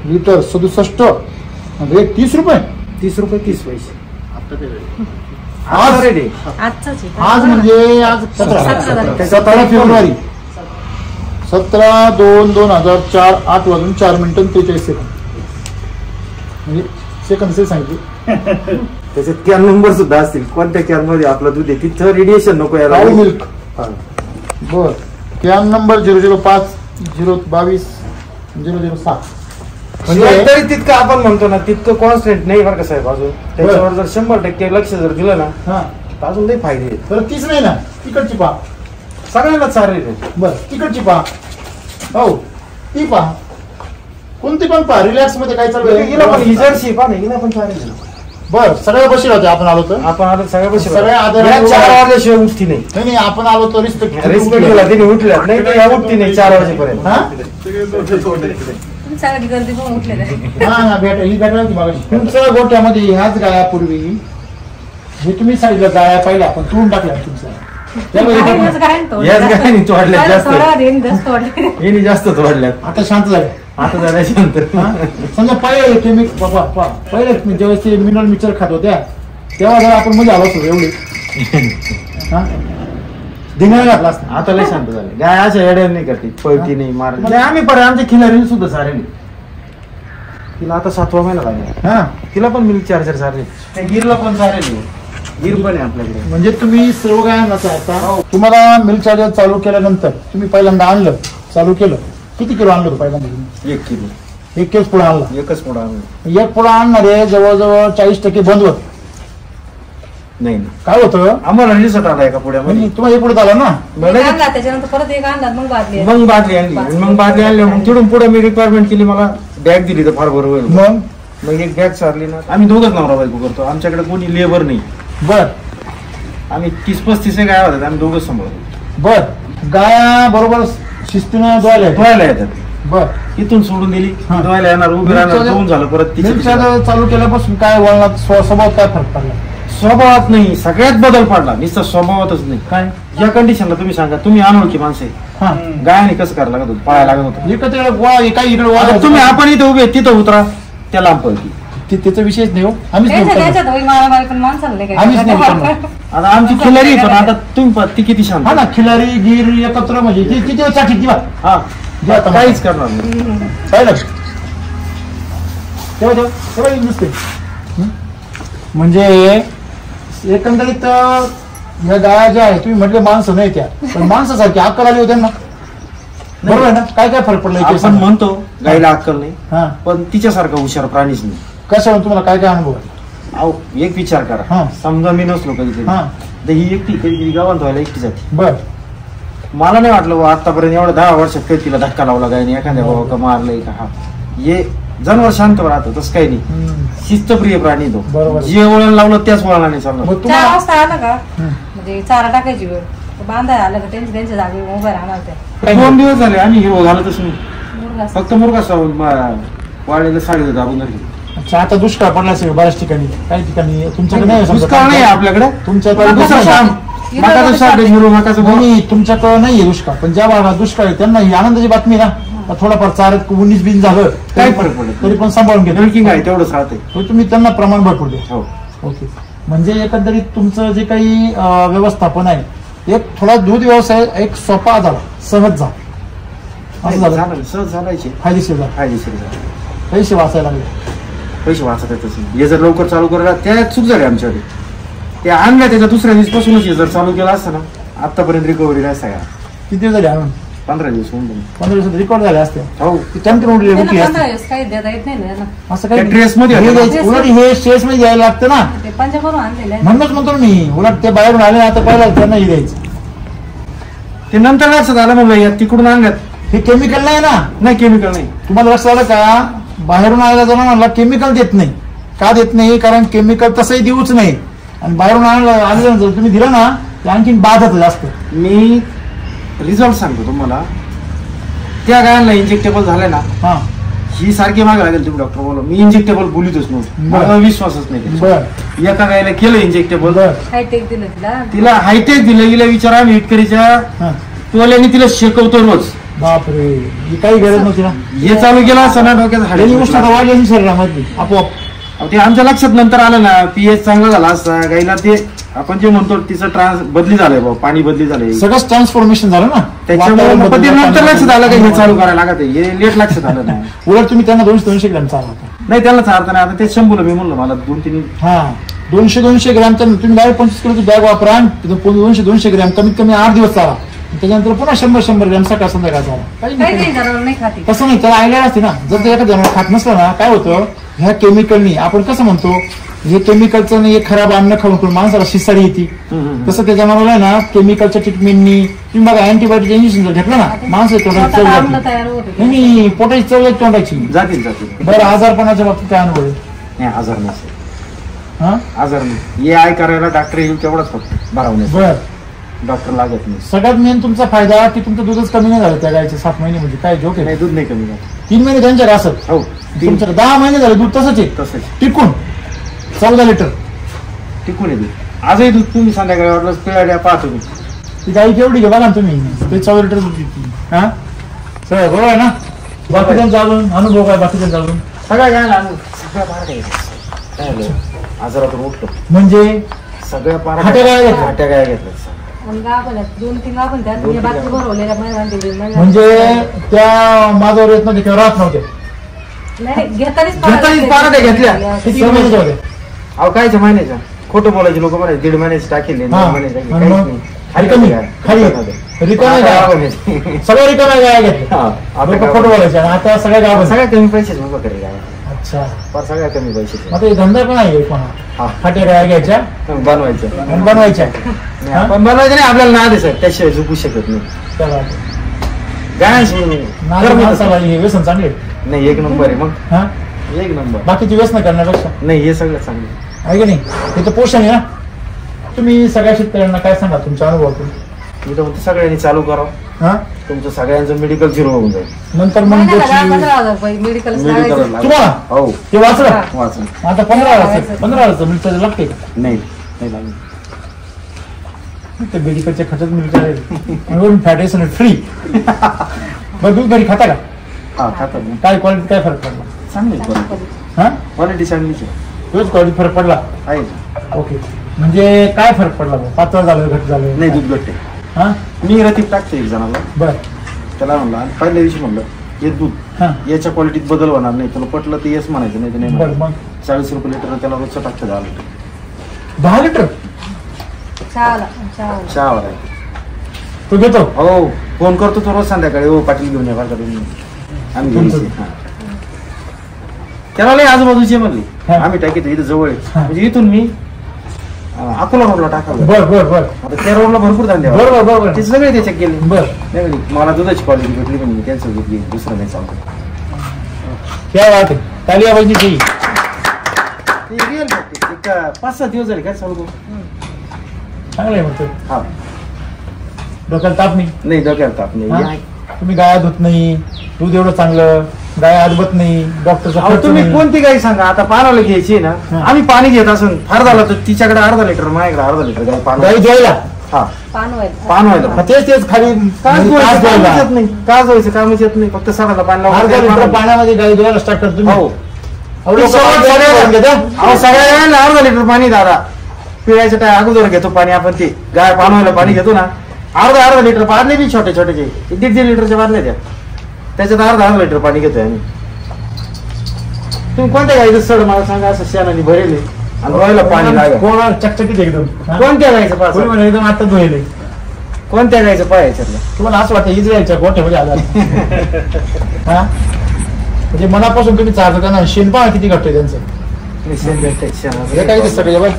लिटर 67. रेट 30 रुपये. 30 रुपये 30 पैसे. आज रेडी आजचाच आहे. आज म्हणजे आज 17 फेब्रुवारी 17/2/2004 8:04 म्हणजे सेकंद सांगितले. त्याच्यात कॅन नंबर सुद्धा असतील, कोणत्या कॅन मध्ये आपलं दूध आहे तिथं रेडिएशन नको यायला. राऊ मिल्क. बर कॅन नंबर 005 022 007. म्हणजे तरी तितकं आपण म्हणतो ना तितकं कॉन्स्टंट नाही बरं का साहेब. अजून त्याच्यावर जर 100% लक्ष जर दिलं ना तर अजून लई फायदे आहेत. बरं तीच नाही ना तिकडची पहा. सगळ्यांना चालेल. बर तिकडची पहा. हो ती पहा. कोणती पण पहा. रिलॅक्स मध्ये काय चालू आहे. हिला पण हिजरशी पहा ना, हिला पण चालेल. बर सगळ्या बसले होते आपण आलो तर. आपण आलो सगळ्या बशी सगळ्या आधार 4 वाजल्याशिवाय उठती नाही. नाही आपण आलो तर रिस्पेक्ट रिस्पेक्ट तिने उठल्या नाही तर या उठती नाही 4 वाजेपर्यंत. तुम्ही सगळी गर्दी पण उठलेलं आहे. हा भेट ही भेटला होती मागाशी. तुमचं गोट्यामध्ये ह्याच गायापूर्वी हे तुम्ही सांगितलं गाया पाहिल्या आपण तोडून टाकल्या तुमचं. याच गायन याच गायनी तोडल्यात जास्त. थोडा रेन जास्त वाटले. हिने जास्त तोडल्यात. आता शांत झाले. आता झाल्याच्यानंतर समजा पहिले तुम्ही पहिले ज्यावेळेस ते मिनरल मिक्सर खात होत्या तेव्हा जरा आपण मध्ये आलो असतो एवढे धिंगाणा घातला असता. आता लय शांत झाले. गाय अशा येड्या नाही करते, पळती नाही मारत. आम्ही पण आमच्या खिलारी सुद्धा सारे नाही. तिला आता 7वा महिना लागला. हा तिला पण मिल्क चार्जर सारे. त्या गिरला पण सारे नाही. गिर पण आहे आपल्याकडे. म्हणजे तुम्ही सर्व गायांना आता तुम्हाला मिल्क चार्जर चालू केल्यानंतर तुम्ही पहिल्यांदा आणलं चालू केलं किती किलो आणलं होतं पहिल्यांदा? 1 किलो. 1 किलोच पुढे आणला. एकच पुढं आणलं. 1 पुढे आणणारे जवळजवळ 40% बंद होत. नाही काय होतं आम्हाला रिसट आला एका पुढ्यामध्ये. तुम्हाला एक पुढे आला ना आणला त्याच्यानंतर परत एक आणला मग बादली. मग बाटली आणली. मग बाटली आणली मग तिथून पुढे मी रिक्वायरमेंट केली. मला बॅग दिली तर फार बरोबर. मग एक बॅग चारली ना. आम्ही दोघंच नवरा बायको करतो. आमच्याकडे कोणी लेबर नाही. बर आम्ही 30-35 गाया होतात. आम्ही दोघंच सांभाळतो. बर गाया बरोबर शिस्तीनं धुवायला येतात. बर इथून सोडून दिली हा. धुवायला येणार उभी राहणार धुवून झालं परत तिची मिल्क चार्जर चालू केल्यापासून काय वळणात स्वभावात काय फरक पडला? स्वभावात नाही सगळ्यात बदल पडला. नुसतं स्वभावातच नाही. काय या कंडिशनला तुम्ही सांगा. तुम्ही अनोळखी माणसं आहे. हा गायाने कसं करायला लागत होतं, पळायला लागत होतं. इकडे काही इकडे आता तुम्ही आपण इथे उभे तिथं उतरा त्या लांब पळती. त्याचा विषयच नाही हो. आम्हीच नाही उतरणार. त्याच्यात होई मारामारी पण माणसाला नाही आम्हीच नाही काय. उतरणार. आता आमची खिलारी पण आता तुम्ही ती किती शांत. हा ना खिलारी गिर एकत्र म्हणजे किती साठी किंवा हा आता काहीच करणार नाही. पाहिलं तेव्हा नुसते म्हणजे एकंदरीत या गाया ज्या आहे तुम्ही म्हटले माणसं नाही त्या पण माणसासारखी अक्कल आली होत्या ना. बरोबर आहे ना. काय काय फरक पडला आपण म्हणतो गाईला अक्कल नाही हा पण तिच्यासारखा हुशार प्राणीच नाही. कसं तुम्हाला काय काय अनुभव आहे? अहो एक विचार हा. करा. समजा मी नसलो कधीतरी हा तर ही एकटी कधी गावात व्हायला एकटी जाते. बर मला नाही वाटलं आतापर्यंत एवढं 10 वर्षात काही तिला धक्का लावला गायने एखाद्या भावा का मारलंय का. हा हे जनावर शांत राहतं तसं काही नाही. शिस्तप्रिय प्राणी तो. बरोबर. जे वळण लावलं त्याच वळणाने चाललं. मग 4 तुम्हाला वाजता आला का म्हणजे चारा टाकायची वेळ बांधायला आलं का त्यांच्या जागी उभं राहणार ते. 2 दिवस झाले आम्ही हे घालतच नाही. मुलगा फक्त मुरगा सावून वाळलेलं साडी दाबून धरली. अच्छा आता दुष्काळ पडला असेल बऱ्याच ठिकाणी काही ठिकाणी तुमच्याकडे नाही समजा. दुष्काळ नाही आपल्याकडे. तुमच्याकडे दुसरं दुष्काळ काम मकाचं शाक हिरो मकाचं बोल. नाही तुमच्याकडे नाहीये दुष्काळ पण ज्या भागात दुष्काळ आहे त्यांना ही आनंदाची बातमी ना. थोडाफार चारत 19 बिन झालं काही फरक पडत तरी पण सांभाळून घेतो. ड्रिंकिंग आहे तेवढंच राहते. तुम्ही त्यांना प्रमाण भरपूर द्या. हो ओके म्हणजे एकंदरीत तुमचं जे काही व्यवस्थापन आहे एक थोडा दूध व्यवसाय एक सोपा झाला सहज झाला असं झालं. झालं सहज झालायचे फायदेशीर झाला. फायदेशीर झालं. पैसे वाचायला लागले. पैसे वाचत येतच हे जर लवकर चालू करायला त्या चूक झाली आमच्याकडे. ते आणल्या त्याच्या दुसऱ्या दिवसपासूनच हे जर चालू केलं असतं ना आतापर्यंत रिकव्हरी नाही सगळ्या. किती दिवस झाले आणून? 15 दिवस होऊन गेले. 15 दिवसात रेकॉर्ड झाले असते. हो टंटर उडले त्यांना उठली 15 असते. दिवस काही देता येत नाही ना. असं त्या काही ड्रेस मध्ये हे होते ना. द्यायचं. उलट हे स्टेज मध्ये द्यायला लागतं ना. ते पंजाबवरून आणलेलं आहे. म्हणूनच म्हणतो ना मी उलट ते बाहेरून आले आता पहिला त्यांना हे द्यायचं. ते नंतर लक्षात आलं म्हणलं या तिकडून आणल्यात हे केमिकल नाही ना. नाही केमिकल नाही. तुम्हाला लक्षात आलं का बाहेरून आलेल्या जणांना केमिकल देत नाही. का देत नाही कारण केमिकल तसंही देऊच नाही आणि बाहेरून आलेलं जर तुम्ही दिलं ना ते आणखीन बाधत जास्त. मी रिझल्ट सांगतो तुम्हाला. त्या गायांना इंजेक्टेबल झालंय ना हा ही सारखी मागे लागेल तुम्ही डॉक्टर बोला. मी इंजेक्टेबल बोलितच नव्हतं. मला विश्वासच नाही त्याच्यावर. बर एका गायला केलं इंजेक्टेबल. बर हायटेक दिलं तिला. तिला हायटेक दिलं. हिला विचारा आम्ही हिटकरीच्या हा टोल्याने तिला शेकवतो रोज. बापरे ही काही गरज नव्हती ना. हे चालू केलं असं ना डोक्यात पहिली गोष्ट आता हाडे वाढली असेल शरीरामधली आपोआप. ते आमच्या लक्षात नंतर आलं ना, पीएच चांगला झाला असता गाईला, ते आपण जे म्हणतो तिचं बदली झालंय बाबा, पाणी बदली झालंय, सगळंच ट्रान्सफॉर्मेशन झालं ना, त्याच्यामुळे नंतर लक्षात आलं का हे चालू करायला लागत, हे लेट लक्षात आलं नाही. उलट तुम्ही त्यांना 200 ग्रॅम चालवता. नाही त्याला चालतं नाही, आता ते 100 मी म्हणलं मला 2-3. हा 200 ग्रॅमचा तुम्ही डायरेक्ट 25 किलोची बॅग वापरा, 200 ग्रॅम कमीत कमी 8 दिवस चाला, त्याच्यानंतर पुन्हा 100 ग्रॅम सकाळ संध्याकाळ चाला. काही नाही जनावर नाही खाती. तसं नाही, त्याला आयडिया असते ना. जर ते एका जनावर खात नसलं ना, काय होतं, ह्या केमिकलनी आपण कसं म्हणतो, हे केमिकलचं नाही, खराब अन्न खाऊन माणसाला शिसारी येते, तसं त्या जनावराला ना केमिकलच्या ट्रीटमेंटनी तुम्ही बघा, अँटीबायोटिक इंजेक्शन जर घेतलं ना, माणसं तोंडाची चव जाते. नाही पोटाची चव येते तोंडाची जातील. बरं आजारपणाच्या बाबतीत काय अनुभव आहे? नाही आजार नसेल, हा आजार नाही, ये आय करायला डॉक्टर येईल तेवढाच फक्त भरावण्यास, बरं डॉक्टर लागत नाही. सगळ्यात मेन तुमचा फायदा की तुमचं दूधच कमी नाही झालं त्या गायचे 7 महिने, म्हणजे काय जोक आहे? नाही दूध नाही कमी झालं, 3 महिने त्यांच्या असत. हो तुमचं 10 महिने झाले दूध तसंच आहे, तसंच टिकून 14 लिटर टिकून येते. आजही दूध तुम्ही संध्याकाळी वाटलं पिळाड्या पाहतो मी, ती गाई केवढी घे बघा ना तुम्ही, ते 14 लिटर दूध देते. हा सगळं बरोबर आहे ना. बाकीच्यांचं अजून अनुभव काय? बाकीच्यांचा अजून सगळ्या गायला सगळ्या पारा घ्यायचं, आजारातून उठतो म्हणजे सगळ्या पारा हाट्या गाया घेतल्या. हाट्या गाया घेतल्या. आणि गाभण आहेत, 2-3 गाभण त्यात बाकी भरवलेल्या महिन्यांनी. म्हणजे त्या माझ्यावर येत नव्हते किंवा राहत नव्हते, नाही घेतानीच पारा घेतल्या. किती महिन्याचे होते? अहो कायच्या महिन्याच्या, खोटं बोलायचे लोक म्हणायचे 1.5 महिन्याची टाकेल, हा. 2 महिन्याची टाकेल, आणि काहीच मग? नाही. रिकामी खाली रिकाम्या गाया, सगळ्या रिकाम्या गाया घेतल्या. लोक खोटं बोलायचे आणि आता सगळ्या गाव सगळ्या कमी पैशाचे उभं करे गाय, अच्छा. फार सगळ्या कमी पैशाचे. मग ते धंदा पण आहे कोणा, हा. फाट्या गाया घ्यायच्या बनवायचं आणि बनवायच्या. हा? पण बनवायचं नाही, आपल्याला नाद आहे सर, त्याशिवाय झुकू शकत नाही. चला. गायची नाद माणसाला हे व्यसन चांगले नाही, एक नंबर आहे मग, हा, एक नंबर. बाकीची व्यसन करण्यापेक्षा नाही हे सगळं चांगलं आहे की नाही. हे तर पोषण आहे ना. तुम्ही सगळ्या शेतकऱ्यांना काय सांगा तुमच्या अनुभवातून? मी तर म्हणतो सगळ्यांनी चालू करावं, हा तुमचं सगळ्यांचं मेडिकल झिरो होऊन जाईल. नंतर मग त्याची- मेडिकल मेडिकल तुम्हाला हो ते वाचलं वाचून आता 15,000 मिनिटं लागते का? नाही नाही लागलं. ते मेडिकलच्या खर्चात मिळतं फॅटेशन फ्री. बरं दूध घरी खाता का? हा खातात ना. काय क्वालिटी काय फरक पडला? चांगली क्वालिटी, हा क्वालिटी चांगलीच आहे. तोच क्वालिटी फरक पडला. आहे. ओके, म्हणजे काय फरक पडला मग? पातळ झालं घट झालं? नाही दूध घट्टे. हा मी रतीप टाकतो एक जणाला, बर त्याला म्हणलं आणि पहिल्या दिवशी म्हणलं हे दूध हा याच्या क्वालिटीत बदल होणार नाही, तुला पटलं तर येस म्हणायचं, नाही तर नाही बर. म्हणायचं. मग 40 रुपये लिटर त्याला रोजचं टाकतं 10 लिटर 10 लिटर चहावर आहे. तो घेतो. हो फोन करतो तो रोज संध्याकाळी, हो पाटील घेऊन या बरं का तुम्ही, आम्ही घेऊन येऊ. हा. त्याला लय आजूबाजूची म्हणली हा. आम्ही टाकीतो इथं जवळ आहे. हा. म्हणजे इथून मी अकोला रोडला टाकावं. बर बर बर आता त्या रोडला भरपूर धंदे बर बर बर ते सगळे त्याच्यात गेले. बर. नाही म्हणे, मला दुधाची क्वालिटी भेटली पण मी त्यांचं घेतली, दुसरं नाही चालतं. क्या बात आहे, तालिया पाहिजे ती. ते रिअल भेटते. एक 5-6 दिवस झाले काय चालू करू. चांगलं आहे मग. हा डोक्याला ताप नाही. नाही डोक्याला ताप नाही. हा? तुम्ही गाय धुत नाही, दूध एवढं चांगलं, गाय आजबत नाही, डॉक्टरचा अहो, खर्च तुम्ही नाही. कोणती गाई सांगा, आता पानाला घ्यायची ना, हा. आम्ही पाणी घेत असून फार झालं तर तिच्याकडे अर्धा लिटर, माझ्याकडे अर्धा लिटर गाई पाणी. गाई जोयला हा पान पान व्हायला मग तेच खाली काच काच धुवायचं जोयला. कामच येत नाही, काच धुवायचं कामच येत नाही, फक्त सकाळला पाणी अर्धा लिटर लावून. पाण्यामध्ये गाई धुवायला स्टार्ट करतो तुम्ही. हो अहो, लोकं पाणी धुवायला घेतात. अहो सगळ्या गायला अर्धा लिटर पाणी दादा, पिळायचं टाय अगोदर घेतो पाणी आपण, ते गाय पानवायला पाणी घेतो ना, अर्धा लिटर बादले बी छोटे छोटेचे 1.5 लिटरच्या बादल्या द्या, त्याच्यात अर्धा लिटर पाणी घेतोय आम्ही. तुम्ही कोणत्या गायचं सड मला सांगा, असं शेणाने भरेले आणि धुवायला पाणी लागेल. कोणाला चकचकीत एकदम. हा? कोणत्या गायचं पास, कोणी म्हणे एकदम आता धुवायले. कोणत्या गायचं पाय याच्यातलं. तुम्हाला असं वाटतं हीच गायच्या गोठ्यामध्ये आला. हा म्हणजे मनापासून तुम्ही चालता त्यांना शेण पहा किती घटतोय त्यांचं. हे काय दिसतं का? बाय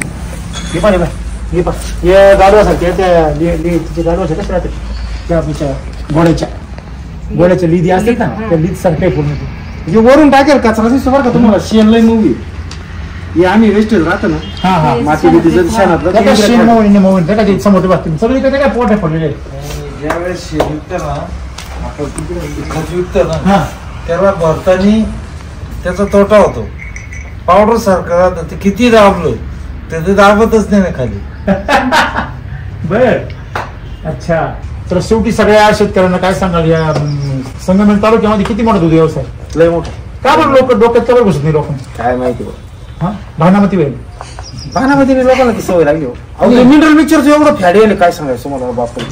हे पाणी बाय हे पा हे गाडवासारखे त्या तिचे गाडवाच्या कशा राहते त्या आपल्या घोड्याच्या लिदी असतात ना, त्या लीद सारखे पूर्ण म्हणजे वरून टाकेल कचरा दिसतो बरं का तुम्हाला. शेण लय मूवी हे आम्ही वेस्टेज राहतो ना, हा हा माती बितीचं शेणातलं त्या काय शेण मवणी मवणी त्या काय समोर बाकी सगळी काय काय पोट आहे पडलेले. ज्यावेळेस शेण विकतं ना, आपण खत विकतं ना, हा त्याला भरताना त्याचा तोटा होतो. पावडर सारखं राहतं, ते किती दाबलं ते दाबतच नाही ना खाली. बर अच्छा. तर शेवटी सगळ्या शेतकऱ्यांना काय सांगाल, या संगमेश्वर तालुक्यामध्ये किती मोठा दूध व्यवसाय? लय मोठं. का बरं लोक डोक्यात तर घुसत नाही लोकांना? काय माहिती बघ. हा भानामती वेळ पानामध्ये लोकांना ती सवय लागली हो. अहो ते मिनरल मिक्सरचं एवढं फॅट येईल काय सांगायचं तुम्हाला बापरे.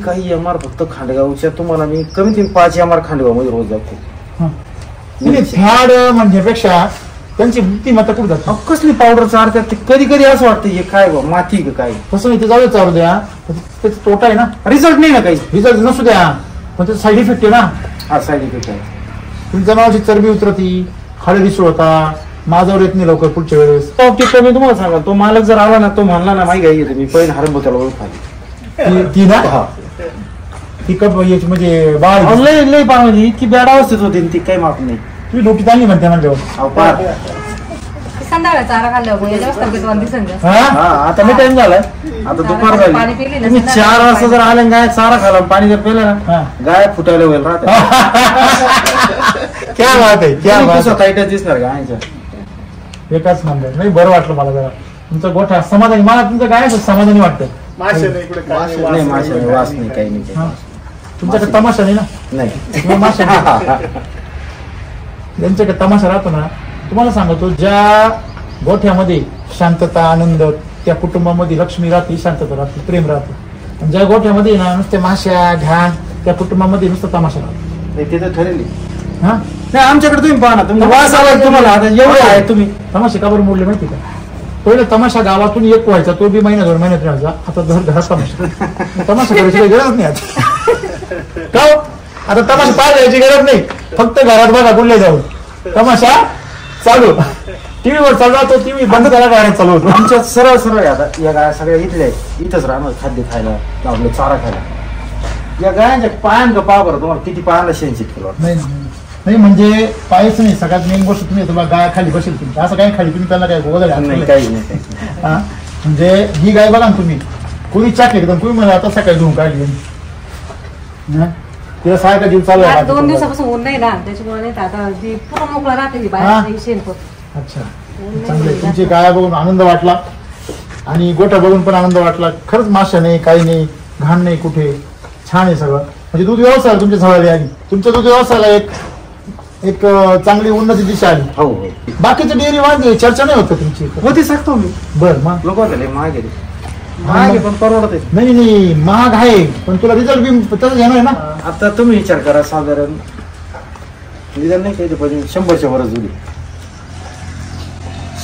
काही एम आर फक्त खांडेगावच्या तुम्हाला मी कमीत कमी 5 एम आर खांडेगाव मध्ये रोज जातो. फॅड म्हणण्यापेक्षा त्यांची बुद्धिमत्ता कुठे जाते. कसली पावडर चारतात ते कधी कधी असं वाटतं हे काय बा माती का काय. तसं इथे जाऊ चालू द्या त्याचा तोटा आहे ना. रिझल्ट नाही ना काही. रिझल्ट नसू द्या पण त्याचा साईड इफेक्ट आहे ना. हा साईड इफेक्ट आहे. तुमच्या जनावरची चरबी उतरती हाडे दिसू होता माझ्यावर येत नाही लवकर पुढच्या वेळेस. मी तुम्हाला सांगा तो मालक जर आला ना तो म्हणला ना माहिती आहे मी पहिला हरंब त्याला ओळखाली ती ना ती कप याची म्हणजे बाळ लय पाहिजे इतकी बॅड अवस्थेत होती ती काही माफ नाही. तुम्ही डोकी चांगली म्हणते म्हणल्यावर संध्याकाळी चारा खाल्ल्यावर आता मी टाइम झालाय आता दुपार झाली. तुम्ही 4 वाजता जर आले गाय चारा खाला पाणी जर पेलं ना गाय फुटायला होईल राहते. क्या बात आहे क्या बात आहे. टाईटच दिसणार गायच्या एकाच नंबर नाही. बरं वाटलं मला जरा तुमचा गोठा समाधानी. मला तुमचं काय समाधानी वाटतं. नाही माशा वास नाही काही नाही. तुमच्याकडे तमाशा नाही ना. नाही माशा ज्यांच्याकडे तमाशा राहतो ना तुम्हाला सांगतो ज्या गोठ्यामध्ये शांतता आनंद त्या कुटुंबामध्ये लक्ष्मी राहते शांतता राहते प्रेम राहते. ज्या गोठ्यामध्ये ना नुसते माश्या घाण त्या कुटुंबामध्ये नुसतं तमाशा राहतो. ते तर ठरेल. हा नाही आमच्याकडे तुम्ही पाहा ना तुम्ही वास आला तुम्हाला आता एवढं आहे तुम्ही तमाशे का बरं मोडले माहिती का. पहिले तमाशा गावातून एक व्हायचा तो बी महिना 2 महिन्यात व्हायचा. आता घरात तमाशा करायची काही गरज नाही आता का. आता तमाशा पाहायची गरज नाही फक्त घरात बघा बोलले जाऊन तमाशा चालू टीव्हीवर चालू राहतो. टीव्ही बंद करा गाड्या चालू होतो. आमच्या सरळ सरळ आता या गाया सगळ्या इथल्या इथंच राहणार खाद्य खायला आपलं चारा खायला. या गायांच्या पायान का पहा बरं तुम्हाला किती पायाला 86 किलो. नाही म्हणजे पाहायचं नाही. सगळ्यात मेन गोष्ट तुम्ही तुम्हाला गाय खाली बसेल तुम्ही असं काय खाली तुम्ही त्यांना काय गोगल नाही काही नाही. म्हणजे ही गाय बघा ना तुम्ही कोणी चाकली एकदम तुम्ही मला आता सकाळी धुवून काढली तिला सारखा जीव चालू आहे. 2 दिवसापासून ऊन नाही ना त्याच्यामुळे नाही आता ती पूर्ण मोकळं राहते बाहेर शेणखोर. अच्छा चांगले. तुमची गाय बघून आनंद वाटला आणि गोठा बघून पण आनंद वाटला. खरंच माशा नाही काही नाही घाण नाही कुठे छान आहे सगळं. म्हणजे दूध व्यवसाय तुमच्या जवळ आली. तुमच्या दूध व्यवसायाला एक चांगली उन्नती दिशा आली. हो बाकीच्या डेअरी वाढली चर्चा नाही होत तुमची होती सांगतो मी. बरं मग लोक झाले महाग आहे पण परवडत आहे. नाही महाग आहे पण तुला रिझल्ट बी तसंच येणार ना. आता तुम्ही विचार करा साधारण रिझल्ट नाही काही पण 100च्या वरच दुधी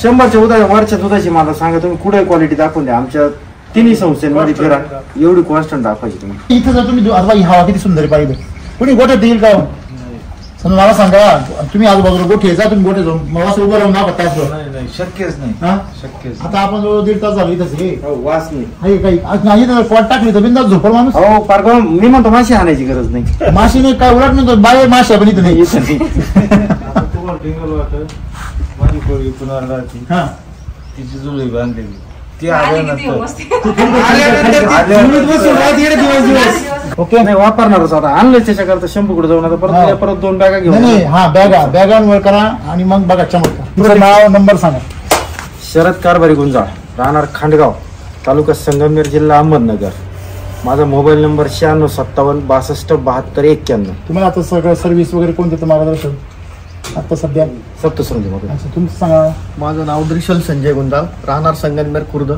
100च्या वरच्या दुधाची मला सांगा तुम्ही कुठे क्वालिटी दाखवून द्या. आमच्या 3 संस्थांमध्ये फिरा एवढी कॉन्स्टंट दाखवायची तुम्ही. इथं जर तुम्ही आता ही हवा किती सुंदर पाहिजे कोणी गोठ्यात येईल का. समजा मला सांगा तुम्ही आजूबाजूला गोठे जा तुम्ही गोठे जाऊन मला असं उभं राहून ना तास शक्यच नाही. शक्यच आता आपण जवळ 1.5 तास झालो इथंच वास नाही काही कॉट टाकली तर बिंदास झोपड माणूस. हो पार्क मी म्हणतो माशी आणायची गरज नाही. माशी नाही काय उलट म्हणतो बाहेर माशी पण इथं नाही. तुम्हाला टिंगल वाटत माझी पोरगी पुन्हा राहते तिची जुळी बांधलेली ती ओके नाही वापरणारच आता आणलं त्याच्याकरता शंभू कुठे जाऊन आता परत 2 बॅगा घेऊन. नाही हा बॅगांवर करा आणि मग बघा चमत्कार. तुमचं नाव नंबर सांगा. शरद कारभारी गुंजाळ राहणार खांडगाव तालुका संगमनेर जिल्हा अहमदनगर. माझा मोबाईल नंबर 9657627291. तुम्हाला आता सगळं सर्व्हिस वगैरे कोण देतं मार्गदर्शन आता सध्या सप्तशृंगीमध्ये. अच्छा तुमचं सांगा. माझं नाव द्रिशल संजय गुंजाळ राहणार संगमनेर खुर्द.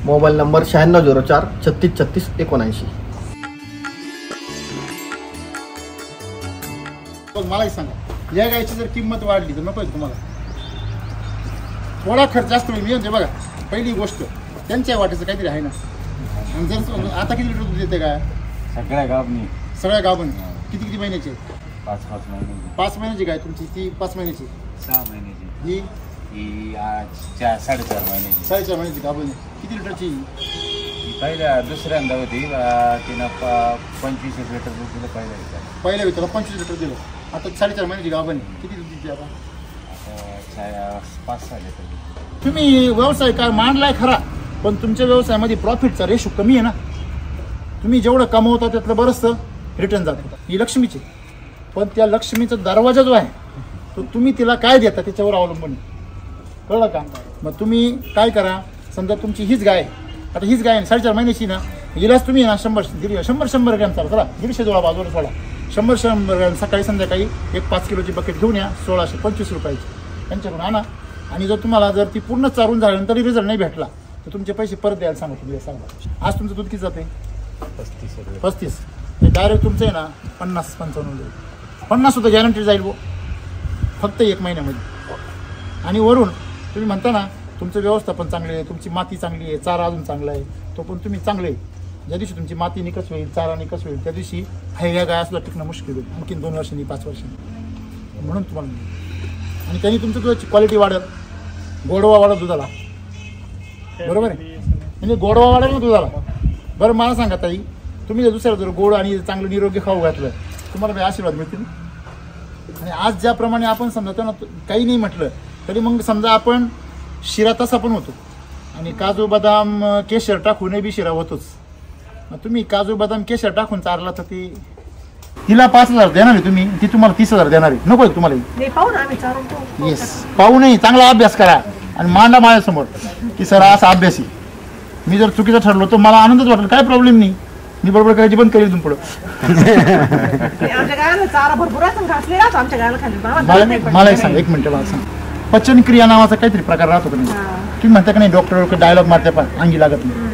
Mobile number 9604 36 36 79. मलाही सांगा या गायची जर किंमत वाढली तर नको तुम्हाला थोडा खर्च जास्त होईल. मी म्हणते बघा पहिली गोष्ट त्यांच्या वाटेचं काहीतरी आहे ना. जर आता किती लिटर दूध देते काय सगळ्या गावनी किती महिन्याचे 5 महिन्याची गाय तुमची ती 5 महिन्याची 6 महिन्याची ही 4.5 महिन्याची 4.5 महिन्याची गाभण किती लिटरची. पहिल्या दुसऱ्यांदा होती तिनं 25 लिटर दूध दिलं पहिल्या वेळेला 25 लिटर दिलं. आता 4.5 महिन्याची गाभण किती दूध देते आता 5-6 लिटर. तुम्ही व्यवसाय काय मांडलाय खरा पण तुमच्या व्यवसायामध्ये प्रॉफिटचा रेशो कमी आहे ना. तुम्ही जेवढं कमवता त्यातलं बरंचसं रिटर्न जातं. ही लक्ष्मीची पण त्या लक्ष्मीचा दरवाजा जो आहे तो तुम्ही तिला काय देता त्याच्यावर अवलंबून कळलं का. मग तुम्ही काय करा समजा तुमची हीच गाय आता हीच गाय 4.5 महिन्याची ना हिलाच तुम्ही ना 100 ग्रॅम चालू चला 150 जोडा बाजूला सोडा 100 ग्रॅम सकाळी संध्याकाळी एक 5 किलोची बकेट घेऊन या 1625 रुपयाची त्यांच्याकडून आणा आणि जर तुम्हाला जर ती पूर्ण चारून झाल्यानंतर रिझल्ट नाही भेटला तर तुमचे पैसे परत द्यायला सांगा तुम्ही सांगा. आज तुमचं दूध किती जाते 35 ते डायरेक्ट तुमचं आहे ना 50-55 जाईल. 50 सुद्धा गॅरंटी जाईल भाऊ फक्त 1 महिन्यामध्ये. आणि वरून तुम्ही म्हणता ना तुमचं व्यवस्थापन चांगले आहे, तुमची माती चांगली आहे, चारा अजून चांगला आहे, तो पण तुम्ही चांगले आहे. ज्या दिवशी तुमची माती निकस होईल, चारा निकस होईल, त्या दिवशी ह्या गाया सुद्धा टिकणं मुश्किल होईल आणखीन 2 वर्षांनी 5 वर्षांनी. म्हणून तुम्हाला आणि त्यांनी तुमचं दुधाची क्वालिटी वाढत, गोडवा वाढत दुधाला. बरोबर आहे म्हणजे गोडवा वाढेल ना दुधाला. बरं मला सांगा ताई, तुम्ही जर दुसऱ्या जर गोड आणि चांगलं निरोगी खाऊ घातलं तुम्हाला काही आशीर्वाद मिळतील. आणि आज ज्याप्रमाणे आपण समजा ना काही नाही म्हटलं तरी मग समजा आपण शिरा तसा पण होतो आणि काजू बदाम केशर टाकूनही बी शिरा होतोच. तुम्ही काजू बदाम केशर टाकून चारला तर ती तिला 5,000 देणार आहे तुम्ही, ती तुम्हाला 30,000 देणार आहे. नको तुम्हाला येस पाहू नाही, चांगला अभ्यास करा आणि मांडा माझ्यासमोर की सर असा अभ्यासी. मी जर चुकीचं ठरलो तर मला आनंदच वाटेल, काय प्रॉब्लेम नाही, मी बरोबर करायची बंद करेल पुढं. मला एक सांग, 1 मिनिट मला सांग, पचनक्रिया नावाचा काहीतरी प्रकार राहतो का नाही? तुम्ही म्हणता का नाही डॉक्टर डायलॉग मारते पण अंगी लागत नाही.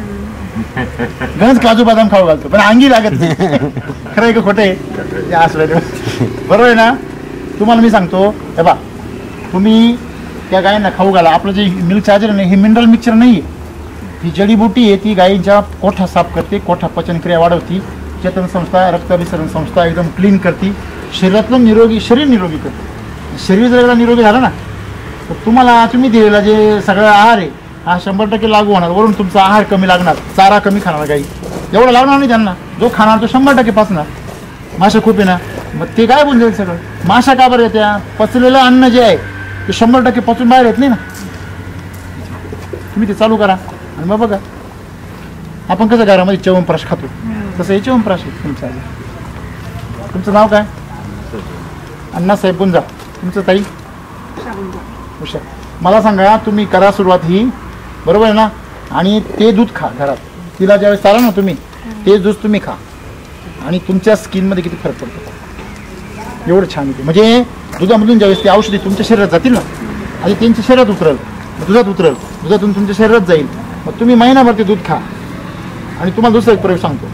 गंज काजू बदाम खाऊ घालतो पण अंगी लागत नाही. खरं आहे का खोटं आहे? असलं बरोबर आहे ना. तुम्हाला मी सांगतो हे बा, तुम्ही त्या गायींना खाऊ घाला. आपलं जे मिल्क चार्जर नाही हे मिनरल मिक्सचर नाही आहे, ही जडीबुटी आहे. ती गायींच्या कोठा साफ करते, कोठा पचनक्रिया वाढवती, चेतन संस्था रक्ताभिसरण संस्था एकदम क्लीन करते, शरीरातलं निरोगी शरीर निरोगी करते. शरीर जर एकदा निरोगी झालं ना तर तुम्हाला तुम्ही दिलेला जे सगळा आहार आहे हा 100% लागू होणार. वरून तुमचा आहार कमी लागणार, चारा कमी खाणार गाई, एवढं लागणार नाही त्यांना. जो खाणार तो 100% पाचणार. माशा खूप आहे ना मग ते काय बोलून जाईल सगळं. माशा का बरं येत्या? पचलेलं अन्न जे आहे ते 100% पचून बाहेर येत नाही ना. तुम्ही ते चालू करा आणि मग बघा आपण कसं घरामध्ये च्यवनप्राश खातो तसं हे च्यवनप्राश आहे. तुमचं नाव काय? अण्णासाहेब गुंजा. तुमचं ताई? हुशार. मला सांगा तुम्ही करा सुरुवात ही, बरोबर आहे ना. आणि ते दूध खा घरात, तिला ज्यावेळेस चाला ना तुम्ही ते दूध तुम्ही खा आणि तुमच्या स्किनमध्ये किती फरक पडतो एवढं छान येते. म्हणजे दुधामधून ज्यावेळेस ते औषधी तुमच्या शरीरात जातील ना आणि त्यांच्या शरीरात उतरल, दुधात उतरल, दुधातून तुमच्या शरीरात जाईल. मग तुम्ही महिनाभर ते दूध खा आणि तुम्हाला दुसरा एक प्रयोग सांगतो,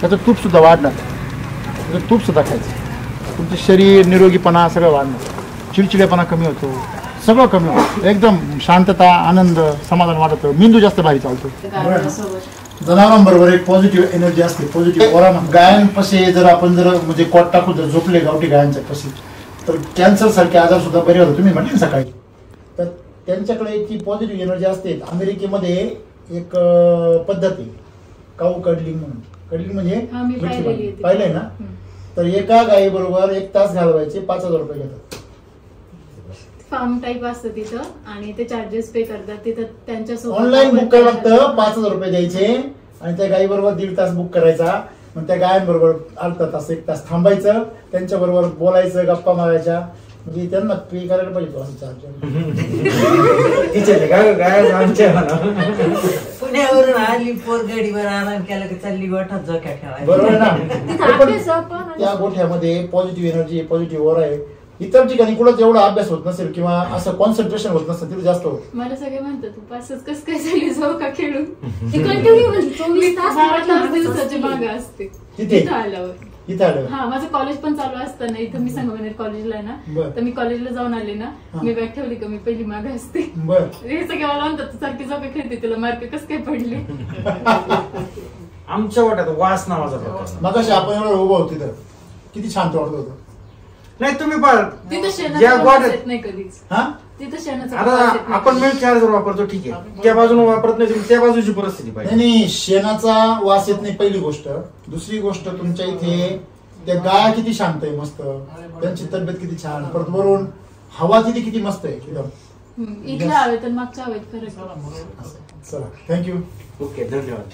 त्याचं तूपसुद्धा वाढणार. त्याचं तूपसुद्धा खायचं, तुमचं शरीर निरोगीपणा सगळं वाढणार, चिडचिडेपणा कमी होतो, सगळं कमी होतं, एकदम शांतता, आनंद, समाधान वाटतं, मेंदू जास्त भारी चालतो. जनावरांबरोबर एक पॉझिटिव्ह एनर्जी असते, पॉझिटिव्ह ओरा. गायांपाशी जर आपण जर म्हणजे कोट टाकून जर झोपले गावठी गायांच्या पाशी तर कॅन्सर सारखे आजार सुद्धा बरे होतात. तुम्ही म्हटले सकाळी तर त्यांच्याकडे ती पॉझिटिव्ह एनर्जी असते. अमेरिकेमध्ये एक पद्धत आहे काऊ कडलिंग म्हणून. कडलिंग म्हणजे पाहिलंय ना. तर एका गायी बरोबर 1 तास घालवायचे, 5,000 रुपये घेतात. फार्म टाईप असतं तिथं आणि ते चार्जेस पे करतात तिथं त्यांच्यासोबत. ऑनलाईन बुक करावं लागतं, 5,000 रुपये द्यायचे आणि त्या गायी बरोबर 1.5 तास बुक करायचा. मग त्या गायांबरोबर अर्धा तास 1 तास थांबायचं, त्यांच्या बरोबर बोलायचं, गप्पा मारायच्या. म्हणजे त्यांना पे करायला पाहिजे असं चार्ज. पुण्यावरून आली पोर गाडीवर आराम केला की चालली गोठ्यात झोक्या खेळायला. बरोबर ना. त्या गोठ्यामध्ये पॉझिटिव्ह एनर्जी, पॉझिटिव्ह ओरा आहे. इतर ठिकाणी कुठं जेवढा अभ्यास होत नसेल किंवा असं कॉन्सन्ट्रेशन होत नसेल तिथे जास्त होत. मला सगळे म्हणतात तू पासच कस काय झाली जाऊ का खेळून. कंटिन्यू 24 तास दिवसाची माग असते तिथे आल्यावर. इथे आलं हा माझं कॉलेज पण चालू असताना इथं मी संगमनेर कॉलेजला आहे ना, तर मी कॉलेजला जाऊन आले ना, मी बॅग ठेवली का मी पहिली माग असते. हे सगळे मला म्हणतात सारखी जाऊ का खेळते, तुला मार्क कस काय पडले. आमच्या वाट्यात वास नावाचा प्रकार. मग आपण एवढं उभं होतो तिथं किती छान वाटत होतं. नाही तुम्ही पण तिथं शेणाचा नाही कधीच. तिथं शेणाचा आता आपण मिल्क चार्जर वापरतो ठीक आहे, त्या बाजूने वापरत नाही, त्या बाजूची परिस्थिती पाहिजे. नाही शेणाचा वास येत नाही पहिली गोष्ट. दुसरी गोष्ट तुमच्या इथे त्या गाय किती शांत आहे, मस्त त्यांची तब्येत किती छान. परत वरून हवा किती मस्त आहे एकदम. इथल्या हवेत आणि मागच्या हवेत फरक. चला थँक्यू. ओके धन्यवाद.